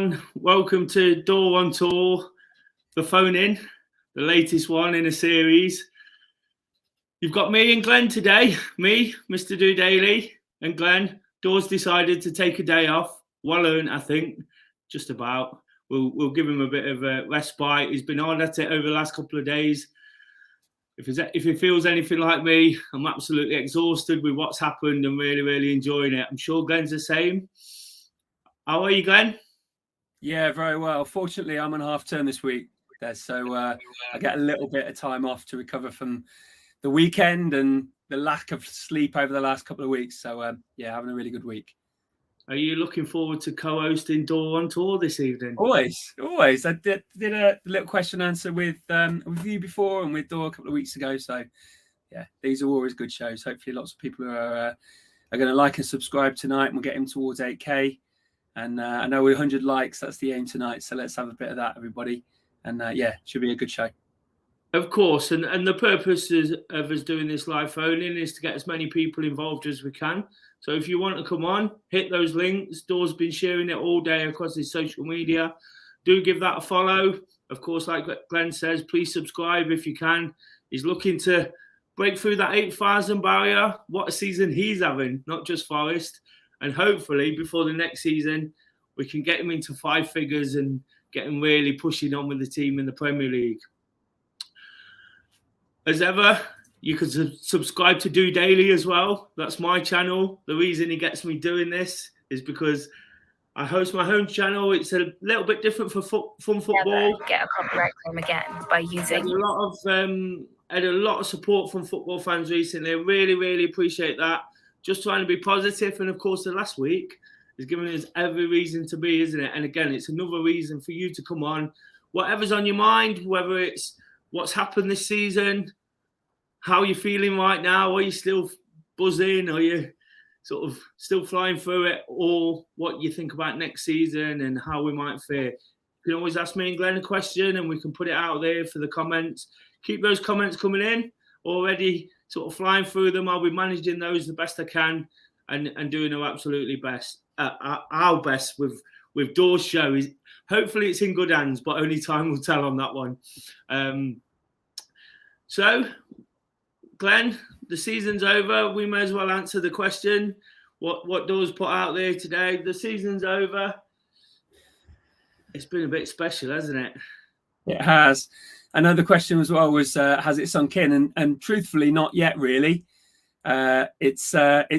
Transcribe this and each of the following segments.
everyone. Welcome to Door on Tour, the phone-in, the latest one in a series. You've got me and Glenn today. Me, Mr. Do Daily, and Glenn. Door's decided to take a day off. Well earned, I think, just about. We'll give him a bit of a respite. He's been hard at it over the last couple of days. If he feels anything like me, I'm absolutely exhausted with what's happened and really, really enjoying it. I'm sure Glenn's the same. How are you, Glenn? Yeah, very well. Fortunately, I'm on half term this week, so I get a little bit of time off to recover from the weekend and the lack of sleep over the last couple of weeks. So, yeah, having a really good week. Are you looking forward to co-hosting Door on Tour this evening? Always. I did a little question answer with you before and with Door a couple of weeks ago. So, yeah, these are always good shows. Hopefully, lots of people are going to like and subscribe tonight, and we'll get him towards 8K. And I know we're 100 likes. That's the aim tonight. So let's have a bit of that, everybody. And yeah, should be a good show. Of course. And the purpose of us doing this live phone-in is to get as many people involved as we can. So if you want to come on, hit those links. Door's been sharing it all day across his social media. Do give that a follow. Of course, like Glenn says, please subscribe if you can. He's looking to break through that 8,000 barrier. What a season he's having, not just Forest. And hopefully, before the next season, we can get him into 5 figures and get him really pushing on with the team in the Premier League. As ever, you can subscribe to Do Daily as well. That's my channel. The reason he gets me doing this is because I host my home channel. It's a little bit different for fun football. Never get a copyright claim again by using. Had a lot of support from football fans recently. I really, really appreciate that. Just trying to be positive. And of course, the last week is giving us every reason to be, isn't it? And again, it's another reason for you to come on. Whatever's on your mind, whether it's what's happened this season, how you're feeling right now, are you still buzzing? Are you sort of still flying through it? Or what you think about next season and how we might fare? You can always ask me and Glenn a question and we can put it out there for the comments. Keep those comments coming in. Already sort of flying through them. I'll be managing those the best I can and doing our absolutely best, our best with Door's show. Hopefully it's in good hands, but only time will tell on that one. So, Glenn, the season's over. We may as well answer the question. What Door's put out there today. The season's over. It's been a bit special, hasn't it? It has. Another question as well was, has it sunk in? And truthfully, not yet, really. It's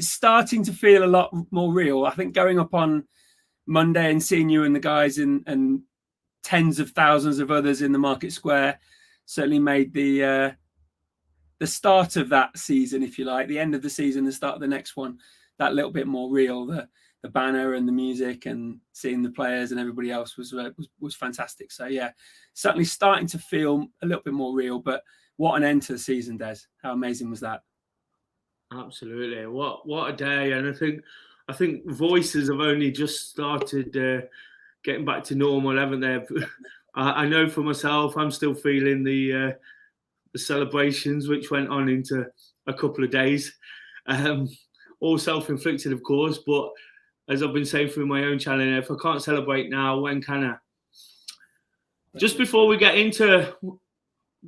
starting to feel a lot more real. I think going up on Monday and seeing you and the guys and tens of thousands of others in the Market Square certainly made the start of that season, if you like, the end of the season, the start of the next one, that little bit more real. The banner and the music and seeing the players and everybody else was fantastic. So yeah, certainly starting to feel a little bit more real. But what an end to the season, Des! How amazing was that? Absolutely. What a day! And I think voices have only just started getting back to normal, haven't they? I know for myself, I'm still feeling the celebrations which went on into a couple of days, all self-inflicted, of course, but. As I've been saying through my own channel, if I can't celebrate now, when can I? Just before we get into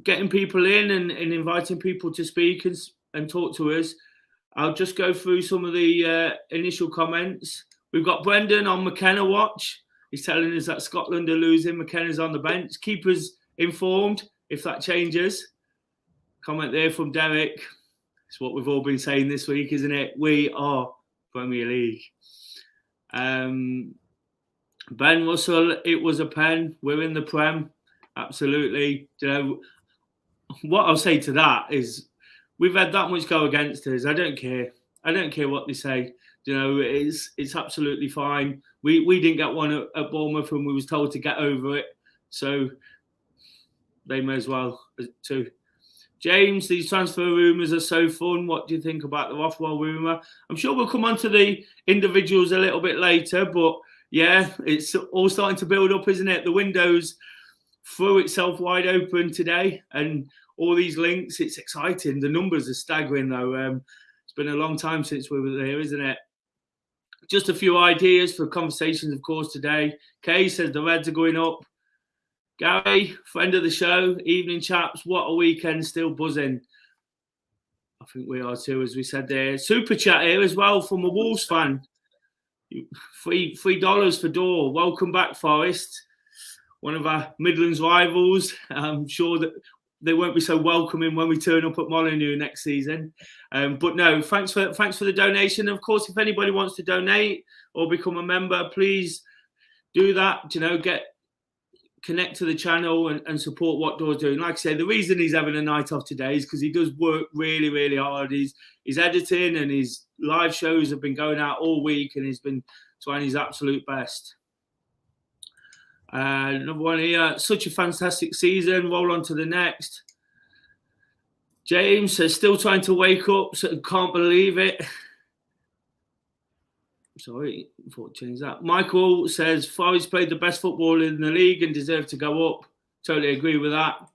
getting people in and inviting people to speak and talk to us, I'll just go through some of the initial comments. We've got Brendan on McKenna watch. He's telling us that Scotland are losing. McKenna's on the bench. Keep us informed if that changes. Comment there from Derek. It's what we've all been saying this week, isn't it? We are Premier League. Ben Russell, it was a pen. We're in the Prem. Absolutely. You know, what I'll say to that is we've had that much go against us. I don't care. I don't care what they say. You know, it's absolutely fine. We didn't get one at Bournemouth and we was told to get over it. So they may as well too. James, these transfer rumours are so fun. What do you think about the Rothwell rumour? I'm sure we'll come on to the individuals a little bit later, but yeah, it's all starting to build up, isn't it? The window's threw itself wide open today and all these links, it's exciting. The numbers are staggering though. It's been a long time since we were there, isn't it? just a few ideas for conversations, of course, today. Kay says the Reds are going up. Gary, friend of the show, evening chaps, what a weekend, still buzzing. I think we are too, as we said there. Super chat here as well from a Wolves fan. $3 for Dore. Welcome back, Forest. One of our Midlands rivals. I'm sure that they won't be so welcoming when we turn up at Molineux next season. But no, thanks for the donation. Of course, if anybody wants to donate or become a member, please do that. Connect to the channel and support what Dore's doing. Like I said, the reason he's having a night off today is because he does work really, really hard. He's editing and his live shows have been going out all week and he's been trying his absolute best. Another one here. Such a fantastic season. Roll on to the next. James says, still trying to wake up, so can't believe it. Sorry, I thought I'd change that. Michael says, Forest played the best football in the league and deserve to go up. Totally agree with that.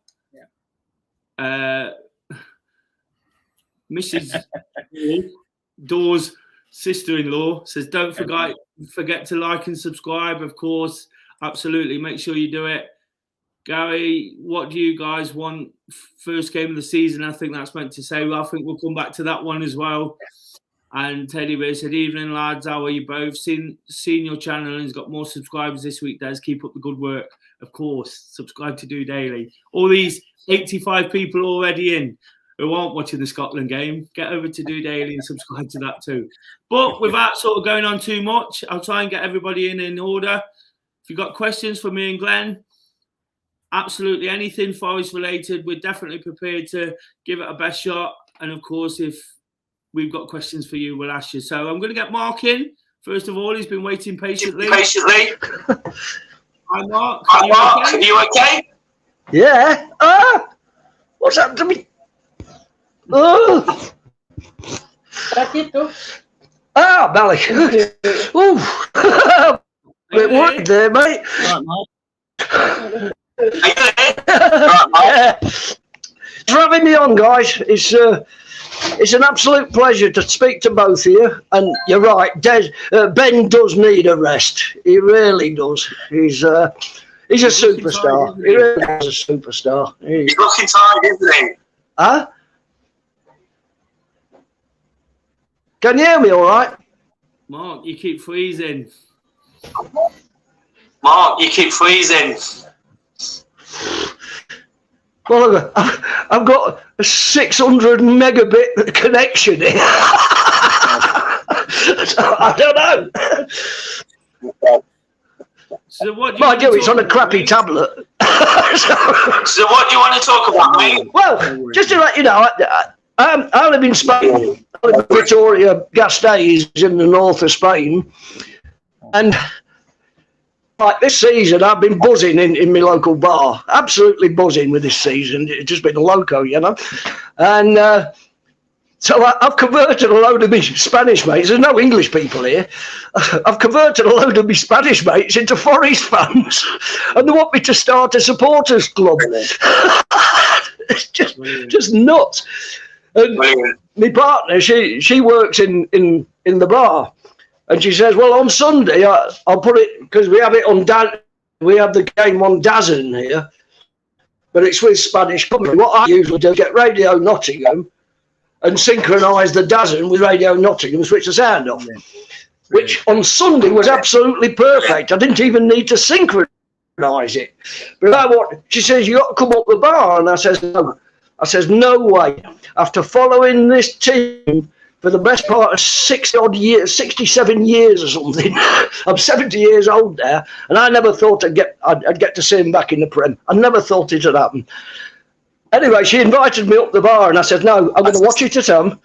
Yeah. Mrs. Dore's sister-in-law says, don't forget to like and subscribe, of course. Absolutely. Make sure you do it. Gary, what do you guys want? First game of the season, I think that's meant to say. Well, I think we'll come back to that one as well. And Teddy Bear said, evening, lads. How are you both? Seen your channel and he's got more subscribers this week, Des. Keep up the good work. Of course, subscribe to Do Daily. All these 85 people already in who aren't watching the Scotland game, get over to Do Daily and subscribe to that too. But without sort of going on too much, I'll try and get everybody in order. If you've got questions for me and Glenn, absolutely anything Forest related, we're definitely prepared to give it a best shot. And of course, if we've got questions for you, we'll ask you. So I'm going to get Mark in. First of all, he's been waiting patiently. Hi, Mark. Are you okay? Yeah. What's happened to me? Oh. Belly. Ooh. Bit worried there, mate. Yeah. Thanks for having me on, guys. It's an absolute pleasure to speak to both of you. And you're right, Ben does need a rest. He really does. He's a superstar. He really is a superstar. He's looking tired, isn't he? Huh? Can you hear me all right? Mark, you keep freezing. Mark, you keep freezing. Well, I've got a 600 megabit connection here. I don't know. So what Mind you, it's on a crappy tablet. So what do you want to talk about, mate? Well, just to let you know, I live in Spain. I live in Vitoria-Gasteiz in the north of Spain. And like this season, I've been buzzing in my local bar. Absolutely buzzing with this season. It's just been a loco, you know. And so I've converted a load of my Spanish mates. There's no English people here. I've converted a load of my Spanish mates into Forest fans. And they want me to start a supporters club. It's just nuts. And my partner, she works in the bar. And she says, well, on Sunday, I'll put it, because we have it on, we have the game on DAZN here, but it's with Spanish company. What I usually do is get Radio Nottingham and synchronise the DAZN with Radio Nottingham and switch the sound off, which on Sunday was absolutely perfect. I didn't even need to synchronise it. But she says, you got to come up the bar. And I says, no. I says, no way. After following this team for the best part of 60-odd years, 67 years or something. I'm 70 years old now, and I never thought I'd get to see him back in the Prem. I never thought it would happen. Anyway, she invited me up the bar, and I said, no, I'm going to watch it at home,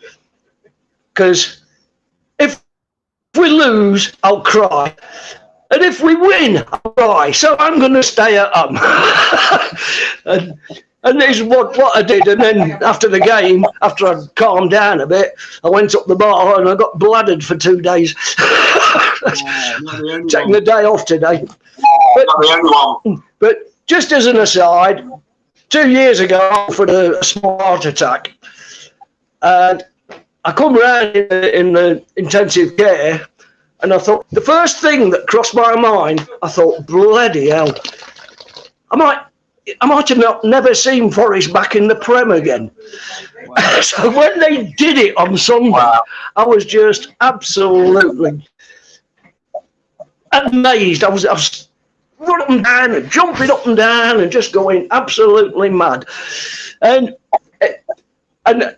because if we lose, I'll cry. And if we win, I'll cry. So I'm going to stay at home. And this is what I did. And then after the game, after I'd calmed down a bit, I went up the bar and I got bladdered for 2 days. Taking the day off today. But just as an aside, 2 years ago, I suffered a small heart attack. And I come round in the intensive care And I thought, the first thing that crossed my mind, I thought, bloody hell, I might have never seen Forest back in the Prem again. Wow. So when they did it on Sunday, I was just absolutely amazed. I was running down and jumping up and down and just going absolutely mad. And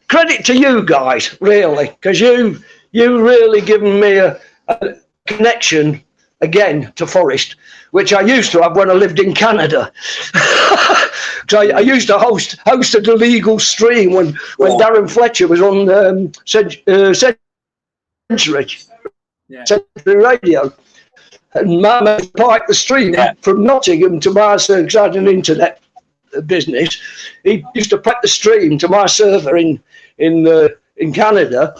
credit to you guys, really, because you really given me a connection again to Forest, which I used to have when I lived in Canada. So I used to hosted a legal stream when Darren Fletcher was on Century Radio. And Mama piped the stream from Nottingham to my server, because I had an internet business. He used to pipe the stream to my server in Canada.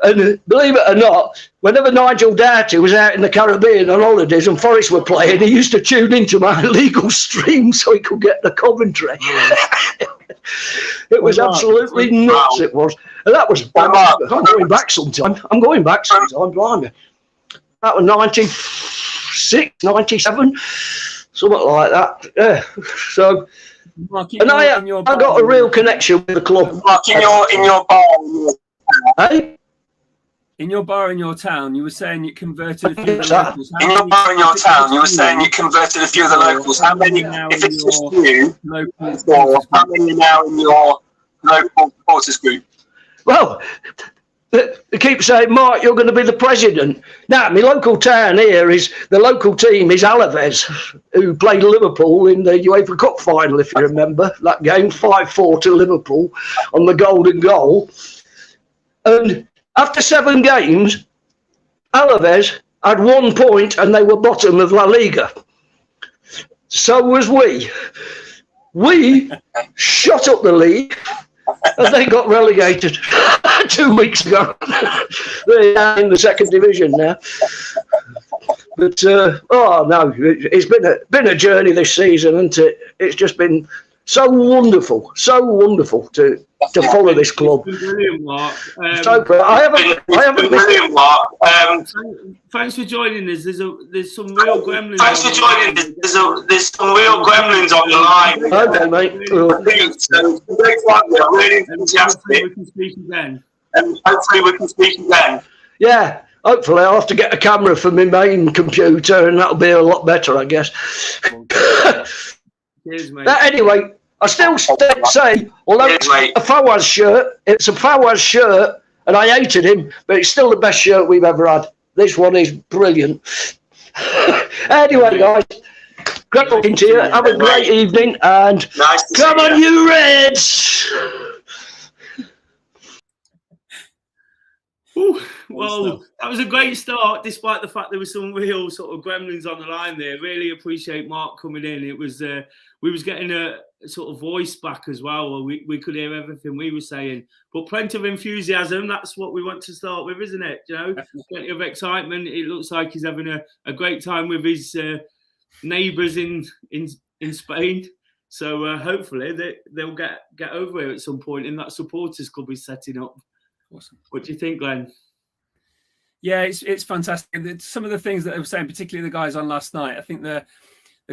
And believe it or not, whenever Nigel Doughty was out in the Caribbean on holidays and Forest were playing, he used to tune into my legal stream so he could get the commentary. It was absolutely nuts, it was. And that was, I'm going back sometime. Blimey. That was 96, 97, something like that. Yeah. So, Mark, and I got a real connection with the club. Mark, in your bar. Hey? In your bar in your town, you were saying you converted a few of the locals. In your bar in your town, you were saying you converted a few of the locals. How many, if it's just you, how many are now in your local supporters group? Well, they keep saying, Mark, you're going to be the president. Now, my local town here the local team is Alaves, who played Liverpool in the UEFA Cup final, if you remember that game, 5-4 to Liverpool on the golden goal. And after 7 games, Alaves had 1 point and they were bottom of La Liga. So was we. We shot up the league and they got relegated 2 weeks ago. They're in the 2nd division now. But, oh no, it's been a journey this season, and it's just been so wonderful to follow this club. Brilliant, Mark. I haven't Brilliant, Mark. Thanks for joining us. There's some real gremlins. Thanks for joining us. There's some real gremlins on the line. Okay, mate. I'm really enthusiastic. Hopefully we can speak again. Hopefully we can speak again. Yeah, hopefully I'll have to get a camera for my main computer, and that'll be a lot better, I guess. Cheers, mate. But anyway, I still say, although it's a Fawaz shirt, and I hated him, but it's still the best shirt we've ever had. This one is brilliant. Anyway, guys, great talking to you. Have a great evening, and come on, you Reds! Ooh, well, that was a great start, despite the fact there was some real sort of gremlins on the line there. Really appreciate Mark coming in. It was we was getting a sort of voice back as well. We could hear everything we were saying, but plenty of enthusiasm. That's what we want to start with, isn't it? You know, plenty of excitement. It looks like he's having a great time with his neighbours in Spain. So hopefully they'll get over here at some point, and that supporters club is setting up. Awesome. What do you think, Glenn? Yeah, it's fantastic. Some of the things that they were saying, particularly the guys on last night, I think the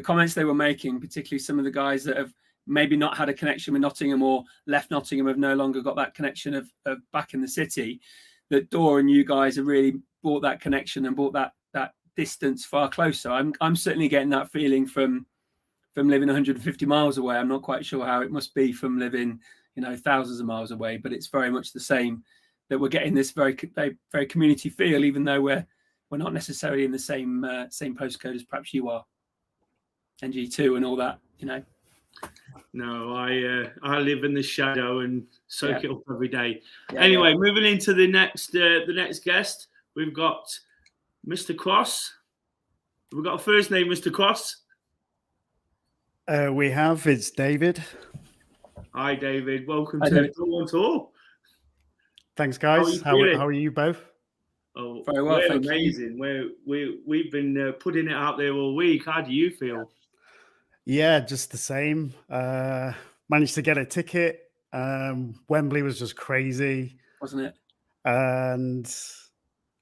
comments they were making, particularly some of the guys that have maybe not had a connection with Nottingham or left Nottingham, have no longer got that connection of back in the city, that Dore and you guys have really brought that connection and brought that distance far closer. I'm certainly getting that feeling from living 150 miles away. I'm not quite sure how it must be from living, thousands of miles away, but it's very much the same, that we're getting this very community feel, even though we're not necessarily in the same postcode as perhaps you are, NG2 and all that, No, I live in the shadow and soak it up every day. Anyway, moving into the next guest, we've got Mr. Cross. We've got a first name, Mr. Cross. We have. It's David. Hi, David. Welcome Hi, to David. DoreOnTour. Thanks, guys. How are you both? Oh, very well, we're thank amazing. We've been putting it out there all week. How do you feel? Yeah, just the same. Managed to get a ticket. Wembley was just crazy, wasn't it? And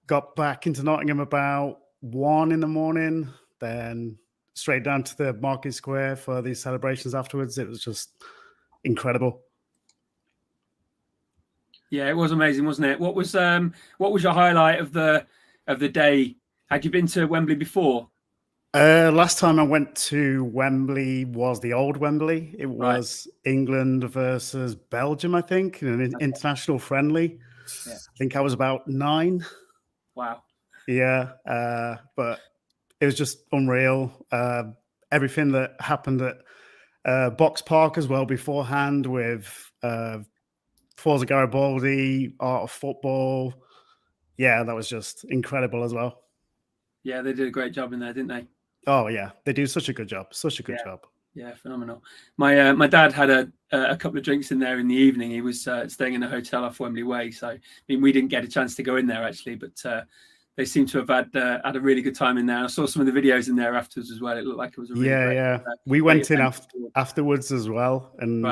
got back into Nottingham about 1 a.m, then straight down to the Market Square for these celebrations afterwards. It was just incredible. Yeah, it was amazing, wasn't it? What was your highlight of the day? Had you been to Wembley before? Last time I went to Wembley was the old Wembley. It was England versus Belgium, I think, in an international friendly. Yeah. I think I was about 9. Wow. Yeah, but it was just unreal. Everything that happened at Box Park as well beforehand with Forza Garibaldi, Art of Football. Yeah, that was just incredible as well. Yeah, they did a great job in there, didn't they? Oh yeah, they do such a good job. Such a good job. Yeah, phenomenal. My dad had a couple of drinks in there in the evening. He was staying in a hotel off Wembley Way, so I mean we didn't get a chance to go in there actually, but they seem to have had a really good time in there. I saw some of the videos in there afterwards as well. It looked like it was a really great, we went in afterwards as well, and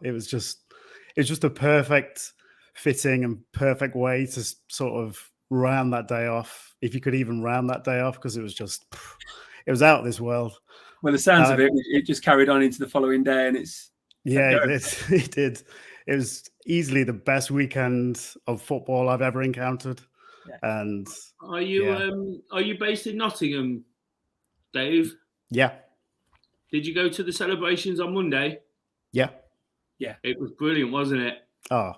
it was just a perfect fitting and perfect way to sort of round that day off, if you could even round that day off, because it was out of this world. Well, the sounds of it just carried on into the following day, and it did. It was easily the best weekend of football I've ever encountered. Yeah. And are you based in Nottingham, Dave? Yeah. Did you go to the celebrations on Monday? Yeah. Yeah. It was brilliant, wasn't it? Oh,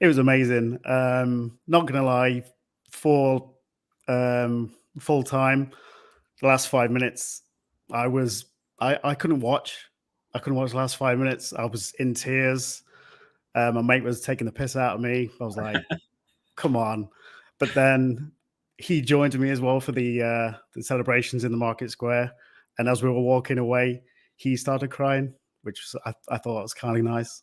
it was amazing. Not gonna lie, for full time, the last 5 minutes, I couldn't watch. I couldn't watch the last 5 minutes. I was in tears. My mate was taking the piss out of me. I was like, come on. But then he joined me as well for the celebrations in the Market Square. And as we were walking away, he started crying, which I thought was kind of nice.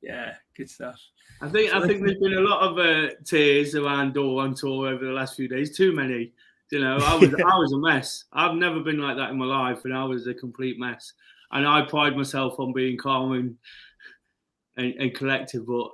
Yeah, good stuff. I think there's been a lot of tears around DoreOnTour over the last few days. Too many. You know, I was a mess. I've never been like that in my life, and I was a complete mess. And I pride myself on being calm and collected, but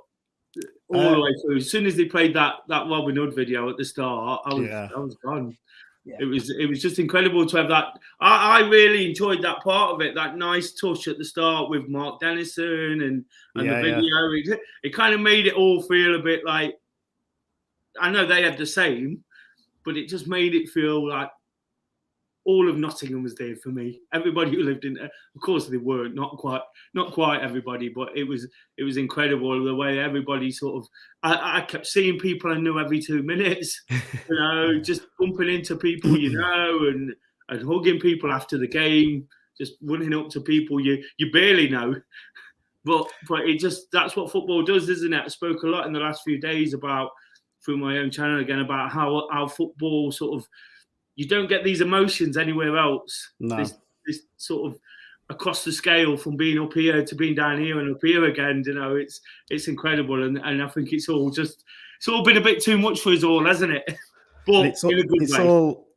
all the way through, as soon as they played that Robin Hood video at the start, I was gone. Yeah. It was just incredible to have that. I really enjoyed that part of it, that nice touch at the start with Mark Dennison and the video. It kind of made it all feel a bit like, I know they had the same, but it just made it feel like all of Nottingham was there for me. Everybody who lived in there, of course they weren't, not quite everybody, but it was incredible the way everybody sort of. I kept seeing people I knew every 2 minutes, you know, just bumping into people you know, and hugging people after the game, just running up to people you barely know. But it just, that's what football does, isn't it? I spoke a lot in the last few days about, through my own channel again, about how football sort of, you don't get these emotions anywhere else. No. This sort of across the scale from being up here to being down here and up here again, you know, it's incredible. And I think it's all been a bit too much for us all, hasn't it? But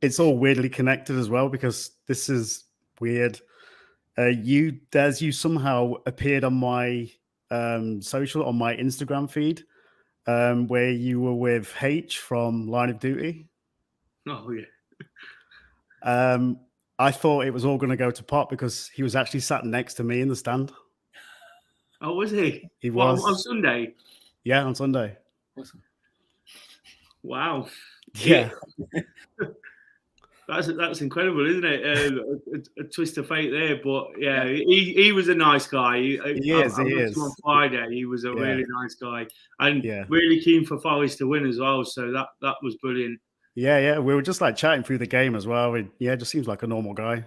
it's all weirdly connected as well, because this is weird. You somehow appeared on my on my Instagram feed, where you were with H from Line of Duty. Oh yeah. I thought it was all going to go to pot because he was actually sat next to me in the stand. Oh, was he? He was on Sunday. Yeah, on Sunday. Awesome. Wow. Yeah. That's incredible, isn't it? A twist of fate there, but yeah, he was a nice guy. He is. On Friday, he was a really nice guy, and really keen for Forest to win as well. So that was brilliant. Yeah. We were just like chatting through the game as well. Just seems like a normal guy.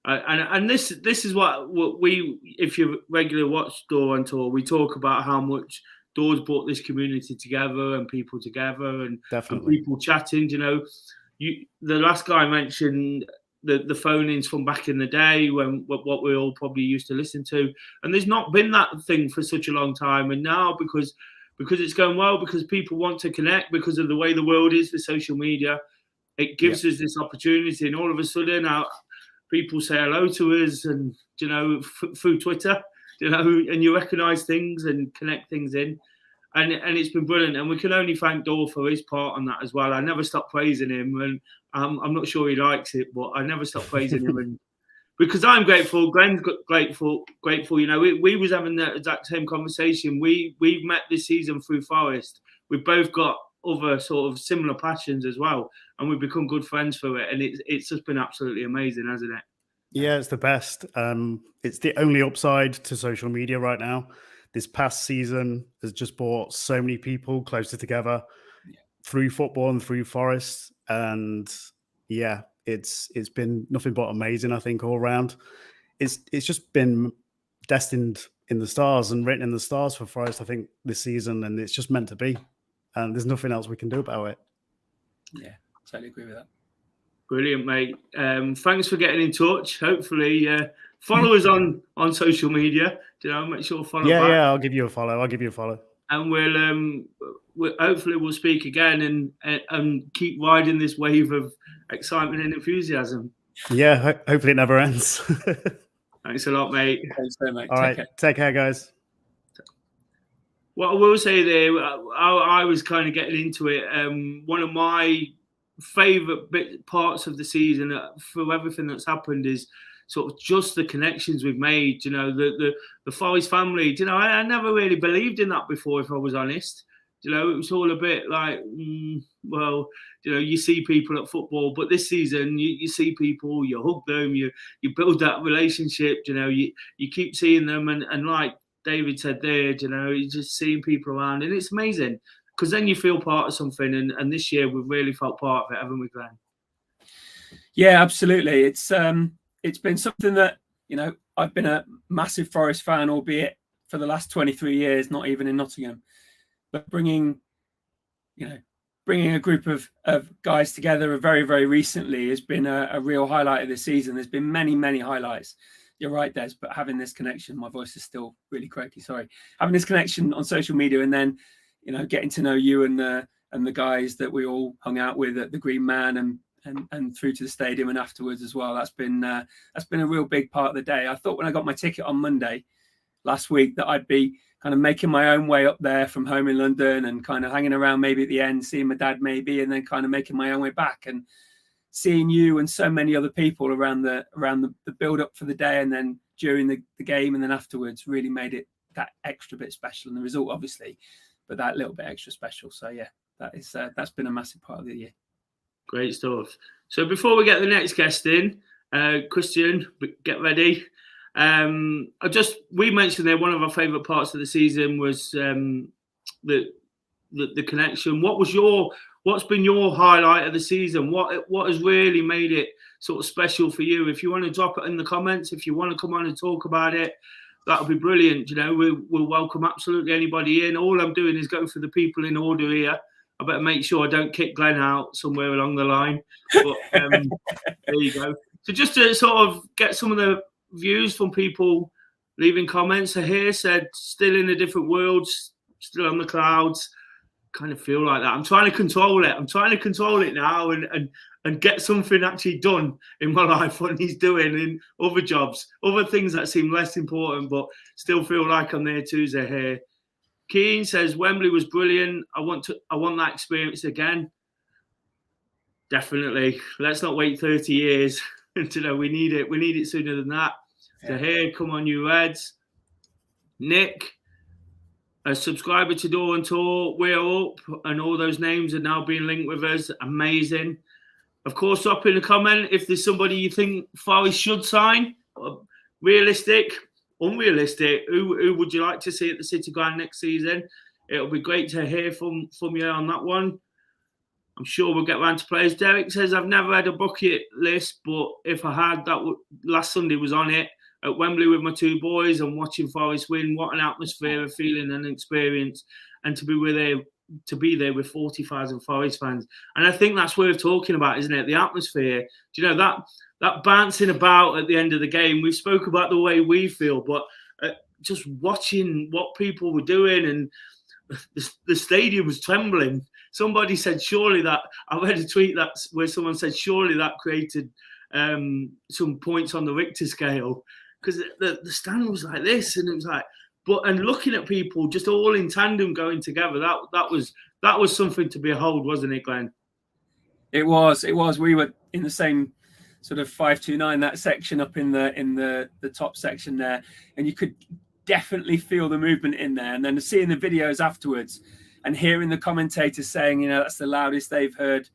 And this is what we, if you regularly watch DoreOnTour, we talk about how much Dore's brought this community together and people together and people chatting. You know, the last guy mentioned the phone-ins from back in the day when what we all probably used to listen to, and there's not been that thing for such a long time. And now because it's going well, because people want to connect, because of the way the world is for social media, it gives us this opportunity. And all of a sudden, people say hello to us, and through Twitter, and you recognise things and connect things in. and it's been brilliant. And we can only thank Dore for his part on that as well. I never stop praising him, and I'm not sure he likes it, but I never stop praising him. And because I'm grateful, Glenn's grateful. You know, we was having the exact same conversation. We've met this season through Forest. We've both got other sort of similar passions as well, and we've become good friends through it. And it's just been absolutely amazing, hasn't it? Yeah, it's the best. It's the only upside to social media right now. This past season has just brought so many people closer together through football and through Forest. And yeah, it's been nothing but amazing, I think, all around. It's just been destined in the stars and written in the stars for Forest, I think, this season, and it's just meant to be. And there's nothing else we can do about it. Yeah, totally agree with that. Brilliant, mate. Thanks for getting in touch. Hopefully, follow us on social media. You know, make sure to follow. Yeah, I'll give you a follow. And we'll hopefully we'll speak again and keep riding this wave of excitement and enthusiasm. Yeah, hopefully it never ends. Thanks a lot, mate. Thanks so much. All right, take care, guys. What I will say there, I was kind of getting into it. One of my favourite parts of the season, for everything that's happened, is sort of just the connections we've made. You know, the Forest family. You know, I never really believed in that before, if I was honest. You know, it was all a bit like, well, you know, you see people at football, but this season you see people, you hug them, you build that relationship. You know, you keep seeing them, and like David said there, you know, you're just seeing people around, and it's amazing because then you feel part of something. And this year we've really felt part of it, haven't we, Glenn? Yeah, absolutely. It's been something that, you know, I've been a massive Forest fan, albeit for the last 23 years, not even in Nottingham. But bringing a group of guys together very, very recently has been a real highlight of this season. There's been many, many highlights. You're right, Des, but having this connection, my voice is still really croaky, sorry. Having this connection on social media, and then, you know, getting to know you and the guys that we all hung out with at the Green Man and through to the stadium and afterwards as well. That's been a real big part of the day. I thought when I got my ticket on Monday last week that I'd be kind of making my own way up there from home in London and kind of hanging around maybe at the end, seeing my dad maybe, and then kind of making my own way back, and seeing you and so many other people around the build up for the day, and then during the game, and then afterwards, really made it that extra bit special. And the result, obviously, but that little bit extra special. So yeah, that's been a massive part of the year. Great stuff. So before we get the next guest in, Christian, get ready. We mentioned there one of our favourite parts of the season was the connection. What's been your highlight of the season? What has really made it sort of special for you? If you want to drop it in the comments, if you want to come on and talk about it, that would be brilliant. You know, we'll welcome absolutely anybody in. All I'm doing is going for the people in order here. I better make sure I don't kick Glenn out somewhere along the line. But there you go. So just to sort of get some of the views from people leaving comments. Here said, still in a different world, still on the clouds. Kind of feel like that. I'm trying to control it now and get something actually done in my life, what he's doing in other jobs, other things that seem less important, but still feel like I'm there too. Here. Keane says Wembley was brilliant. I want that experience again. Definitely. Let's not wait 30 years. To know we need it. We need it sooner than that. So here, come on, you Reds. Nick, a subscriber to DoreOnTour. We're up, and all those names are now being linked with us. Amazing. Of course, drop in a comment if there's somebody you think Forest should sign. Realistic, unrealistic. Who would you like to see at the City Ground next season? It'll be great to hear from you on that one. I'm sure we'll get round to players. Derek says, I've never had a bucket list, but if I had, last Sunday was on it at Wembley with my two boys and watching Forest win. What an atmosphere, a feeling, and experience, and to be there with 40,000 Forest fans. And I think that's worth talking about, isn't it? The atmosphere. Do you know that bouncing about at the end of the game? We spoke about the way we feel, but just watching what people were doing, and the stadium was trembling. Somebody said, surely that, I read a tweet where someone said, surely that created some points on the Richter scale, because the stand was like this, and it was like and looking at people just all in tandem going together, that was something to behold, wasn't it, Glenn? It was. We were in the same sort of 529, that section up in the top section there, and you could definitely feel the movement in there. And then seeing the videos afterwards and hearing the commentators saying, you know, that's the loudest they've heard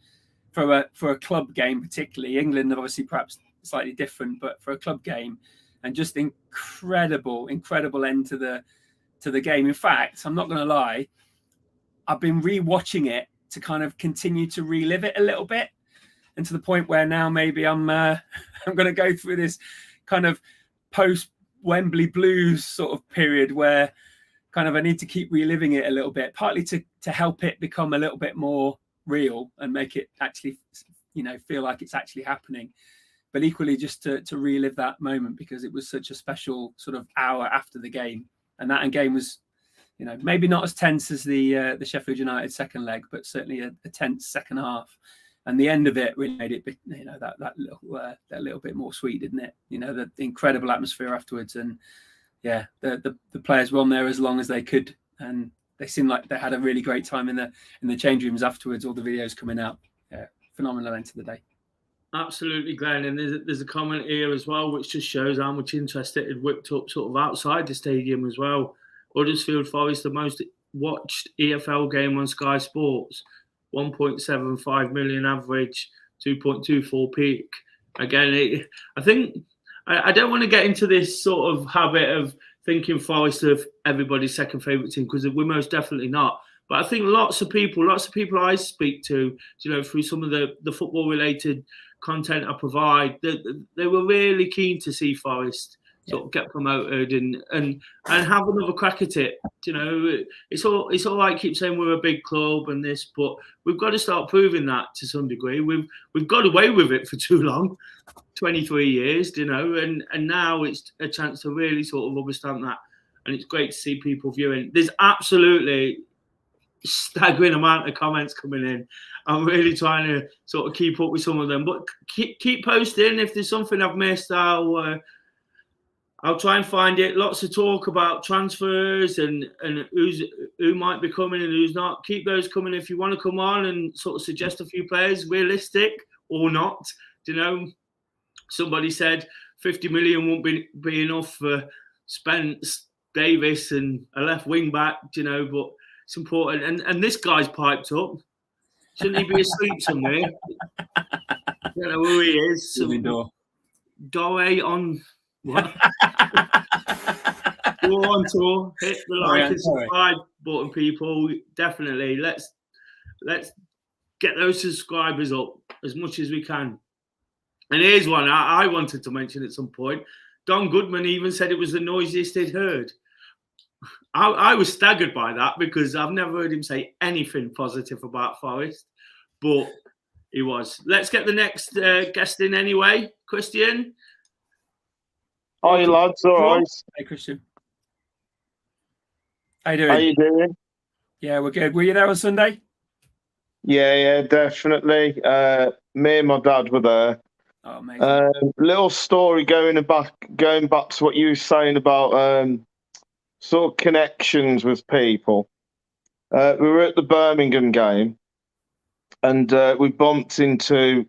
for a club game, particularly. England obviously perhaps slightly different, but for a club game, and just incredible end to the game. In fact, I'm not going to lie, I've been rewatching it to kind of continue to relive it a little bit, and to the point where now maybe I'm going to go through this kind of post Wembley blues sort of period where kind of I need to keep reliving it a little bit, partly to help it become a little bit more real and make it actually, you know, feel like it's actually happening, but equally just to relive that moment, because it was such a special sort of hour after the game. And that game was, you know, maybe not as tense as the Sheffield United second leg, but certainly a tense second half. And the end of it really made it, you know, that little bit more sweet, didn't it? You know, the incredible atmosphere afterwards, and yeah, the players were on there as long as they could, and they seemed like they had a really great time in the change rooms afterwards. All the videos coming out, yeah, phenomenal end to the day. Absolutely, Glenn. And there's a comment here as well, which just shows how much interest it had whipped up sort of outside the stadium as well. Huddersfield Forest, the most watched EFL game on Sky Sports, 1.75 million average, 2.24 peak. Again, I think I don't want to get into this sort of habit of thinking Forest of everybody's second favourite team, because we're most definitely not. But I think lots of people I speak to, you know, through some of the football related content I provide, they were really keen to see Forest sort of get promoted and have another crack at it. You know, it's all right keep saying we're a big club and this, but we've got to start proving that to some degree. We've got away with it for too long, 23 years, you know, and now it's a chance to really sort of understand that. And it's great to see people viewing. There's absolutely staggering amount of comments coming in. I'm really trying to sort of keep up with some of them, but keep posting. If there's something I've missed, I'll try and find it. Lots of talk about transfers and who might be coming and who's not. Keep those coming if you want to come on and sort of suggest a few players, realistic or not. You know, somebody said 50 million won't be enough for Spence, Davis and a left wing back, you know, but it's important. And this guy's piped up. Shouldn't he be asleep somewhere? I don't know who he is. DoreOnTour. What? DoreOnTour. Hit the like and subscribe button, people. Definitely. Let's get those subscribers up as much as we can. And here's one I wanted to mention at some point. Don Goodman even said it was the noisiest he'd heard. I was staggered by that, because I've never heard him say anything positive about Forest, but he was. Let's get the next guest in anyway. Christian. Hi, lads. All right. Hey, Christian. How you doing? How you doing? Yeah, we're good. Were you there on Sunday? Yeah, definitely. Me and my dad were there. Oh, amazing. Little story going back to what you were saying about sort of connections with people. We were at the Birmingham game, and we bumped into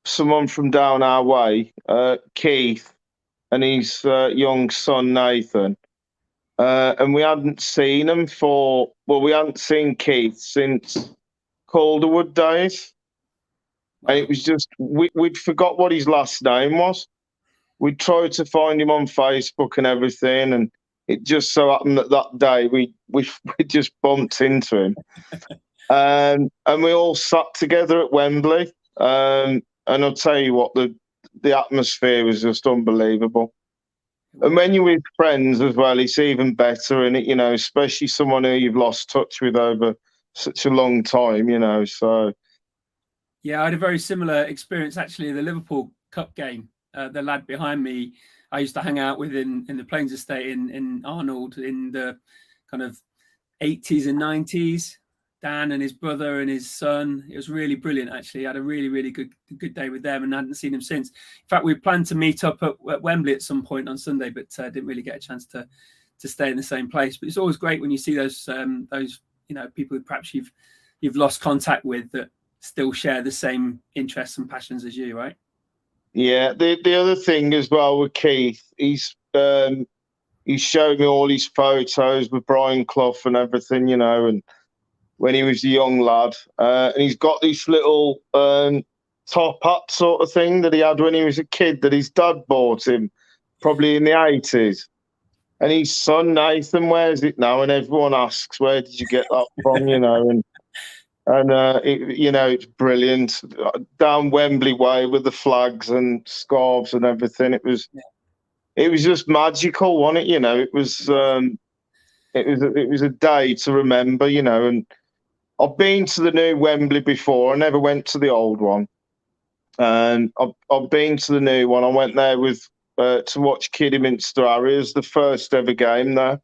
someone from down our way, Keith, and his young son Nathan. And we hadn't seen him we hadn't seen Keith since Calderwood days. And it was just, we'd forgot what his last name was. We tried to find him on Facebook and everything, and it just so happened that day we just bumped into him. And we all sat together at Wembley. And I'll tell you what, the atmosphere was just unbelievable. And when you're with friends as well, it's even better. And, you know, especially someone who you've lost touch with over such a long time, you know, so. Yeah, I had a very similar experience, actually, the Liverpool Cup game. The lad behind me, I used to hang out with in the Plains Estate in Arnold in the kind of 80s and 90s. Dan and his brother and his son. It was really brilliant, actually. I had a really, really good day with them, and I hadn't seen him since. In fact, we planned to meet up at Wembley at some point on Sunday, but didn't really get a chance to stay in the same place. But it's always great when you see those people who perhaps you've lost contact with that still share the same interests and passions as you, right? Yeah. The other thing as well with Keith, he's showed me all his photos with Brian Clough and everything, and when he was a young lad, and he's got this little top hat sort of thing that he had when he was a kid that his dad bought him, probably in the 80s. And his son Nathan wears it now, and everyone asks, "Where did you get that from?" It's brilliant. Down Wembley way with the flags and scarves and everything. It was just magical, wasn't it? It was a day to remember, and I've been to the new Wembley before. I never went to the old one. And I've been to the new one. I went there with to watch Kidderminster Harriers, the first ever game there.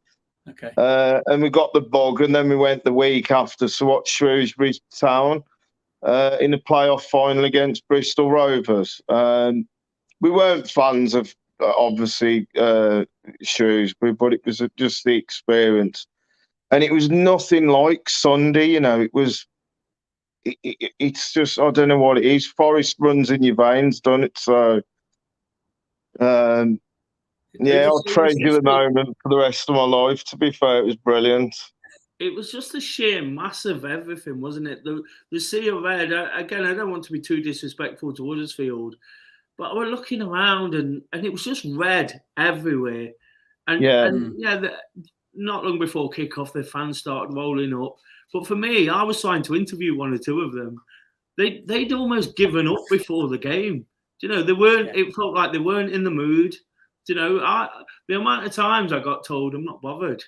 Okay. And we got the bug, and then we went the week after to watch Shrewsbury Town in the playoff final against Bristol Rovers. We weren't fans of, obviously, Shrewsbury, but it was just the experience. And it was nothing like Sunday, it was... It's just, I don't know what it is. Forest runs in your veins, don't it? So, I'll treasure the moment for the rest of my life. To be fair, it was brilliant. It was just the sheer mass of everything, wasn't it? The sea of red. Again, I don't want to be too disrespectful to Huddersfield, but we're looking around and it was just red everywhere. And not long before kickoff, the fans started rolling up. But for me, I was trying to interview one or two of them. They'd almost given up before the game. They weren't. Yeah. It felt like they weren't in the mood. The amount of times I got told I'm not bothered.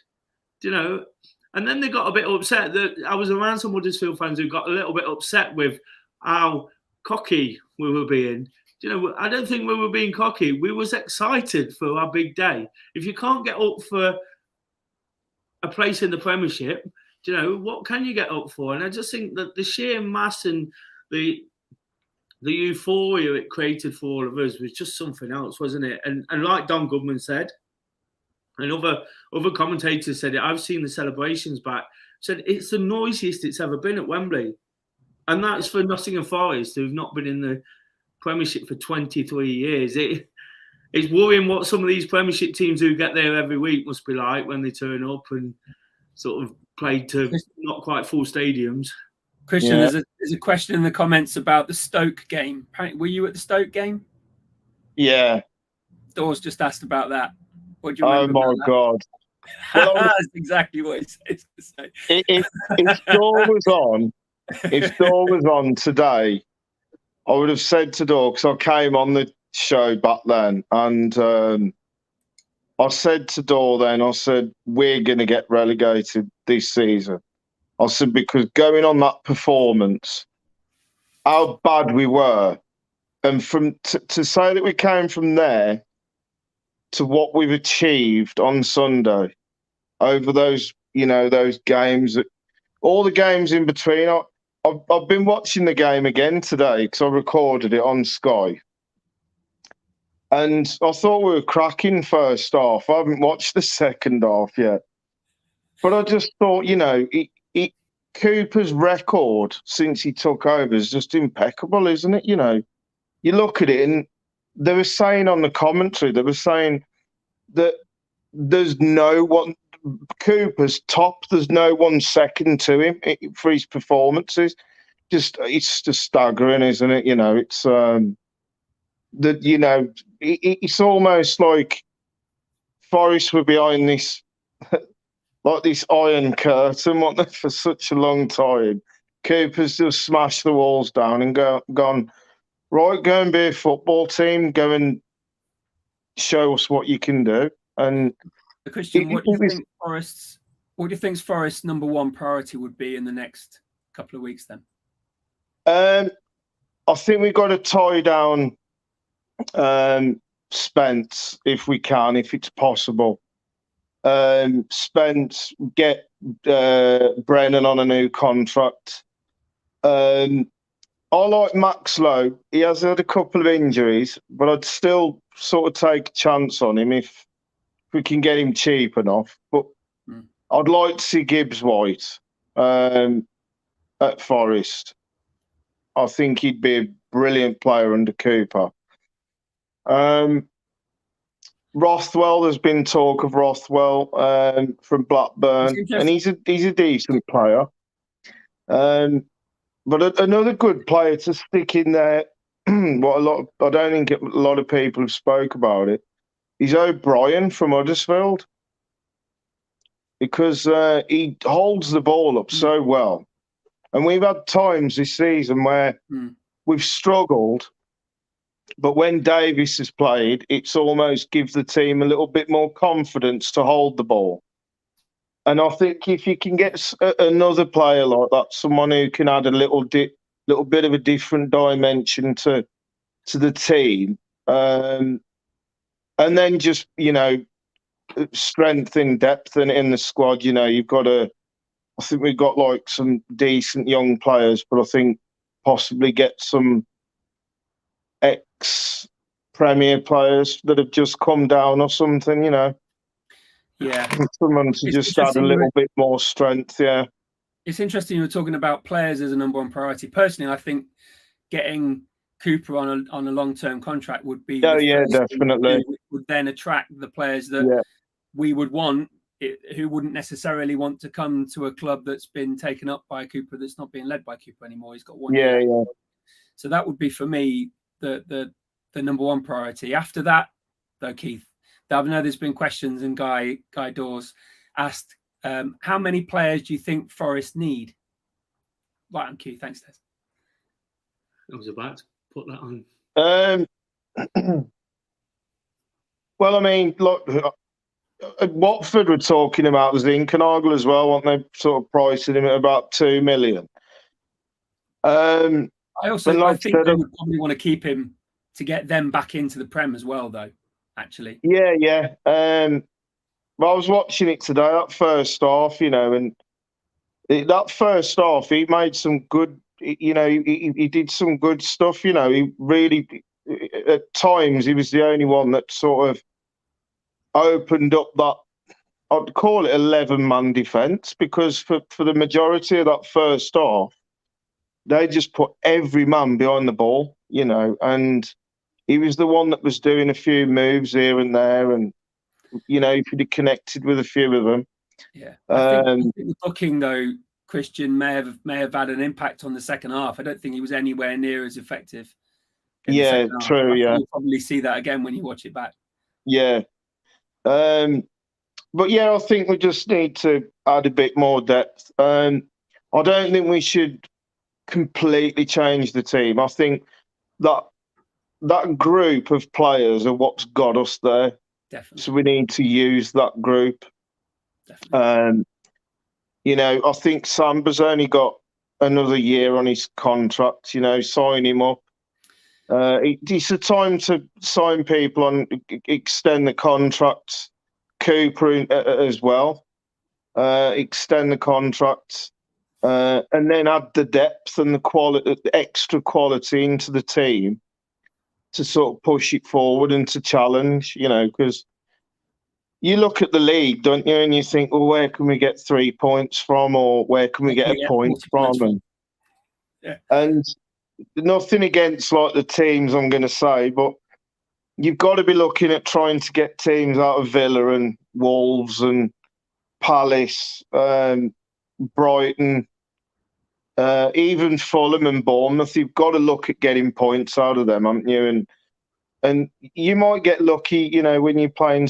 And then they got a bit upset that I was around some Huddersfield fans who got a little bit upset with how cocky we were being. I don't think we were being cocky. We was excited for our big day. If you can't get up for a place in the Premiership, what can you get up for? And I just think that the sheer mass and the euphoria it created for all of us was just something else, wasn't it? And like Don Goodman said, and other commentators said it, I've seen the celebrations back, said it's the noisiest it's ever been at Wembley. And that's for Nottingham Forest, who've not been in the Premiership for 23 years. It's worrying what some of these Premiership teams who get there every week must be like when they turn up and sort of played to not quite full stadiums. Christian, there's a question in the comments about the Stoke game. Were you at the Stoke game? Yeah. Doors just asked about that. What do you remember? Oh my God. Well, that's exactly what he says to say. If Dor was on today, I would have said to Dor, because I came on the show back then, and I said to Dor then, I said, we're going to get relegated this season. I said, because going on that performance, how bad we were, and to say that we came from there to what we've achieved on Sunday over those games, all the games in between. I've been watching the game again today because I recorded it on Sky. And I thought we were cracking first half. I haven't watched the second half yet. But I just thought, Cooper's record since he took over is just impeccable, isn't it? You look at it and they were saying on the commentary, they were saying that there's no one, Cooper's top, there's no one second to him for his performances. It's just staggering, isn't it? It's almost like Forest were behind this, like this iron curtain, wasn't it, for such a long time. Cooper's just smashed the walls down and gone, right, go and be a football team, go and show us what you can do. And Christian, what do you think Forest's number one priority would be in the next couple of weeks then? I think we've got to tie down Spence if we can, if it's possible. Spence, get Brennan on a new contract. I like Max Lowe. He has had a couple of injuries, but I'd still sort of take a chance on him if we can get him cheap enough. But I'd like to see Gibbs White at Forest. I think he'd be a brilliant player under Cooper. Rothwell, there's been talk of Rothwell from Blackburn, and he's a decent player. But another good player to stick in there, I don't think a lot of people have spoke about it, is O'Brien from Huddersfield, because he holds the ball up so well. And we've had times this season where we've struggled, but when Davis has played, it's almost gives the team a little bit more confidence to hold the ball. And I think if you can get another player like that, someone who can add a little bit of a different dimension to the team, and then just, strength in depth in the squad, you've got I think we've got like some decent young players, but I think possibly get some ex-Premier players that have just come down or something, Yeah. Someone to just add a little bit more strength, yeah. It's interesting you were talking about players as a number one priority. Personally, I think getting Cooper on a long-term contract would be definitely would then attract the players that we would want, who wouldn't necessarily want to come to a club that's been taken up by Cooper, that's not being led by Cooper anymore. He's got 1 year. Yeah. So that would be for me the number one priority. After that, though, Keith, I know there's been questions, and Guy Dawes asked, how many players do you think Forest need? Right on cue. Thanks, Des. I was about to put that on. Well, I mean, look, Watford were talking about Zinkernagel as well, weren't they? Sort of pricing him at about 2 million. I think they would probably want to keep him to get them back into the Prem as well, though. Actually, yeah. But I was watching it today, that first half, and that first half, he made some good, he did some good stuff, he really, at times, he was the only one that sort of opened up that, I'd call it 11-man defence, because for the majority of that first half, they just put every man behind the ball, and he was the one that was doing a few moves here and there, and if he'd have connected with a few of them. Yeah, I think the booking, though, Christian may have had an impact on the second half. I don't think he was anywhere near as effective. Yeah, true. Yeah, you'll probably see that again when you watch it back. Yeah, but yeah, I think we just need to add a bit more depth. I don't think we should completely change the team. I think that group of players are what's got us there. Definitely. So we need to use that group. Definitely. I think Samba's only got another year on his contract. Sign him up. It's a time to sign people and extend the contracts. Cooper as well. Extend the contracts. And then add the depth and the extra quality into the team to sort of push it forward and to challenge, because you look at the league, don't you, and you think, well, where can we get 3 points from, or where can we get a point from? And nothing against like the teams I'm going to say, but you've got to be looking at trying to get teams out of Villa and Wolves and Palace, Brighton, even Fulham and Bournemouth. You've got to look at getting points out of them, haven't you? And you might get lucky, when you're playing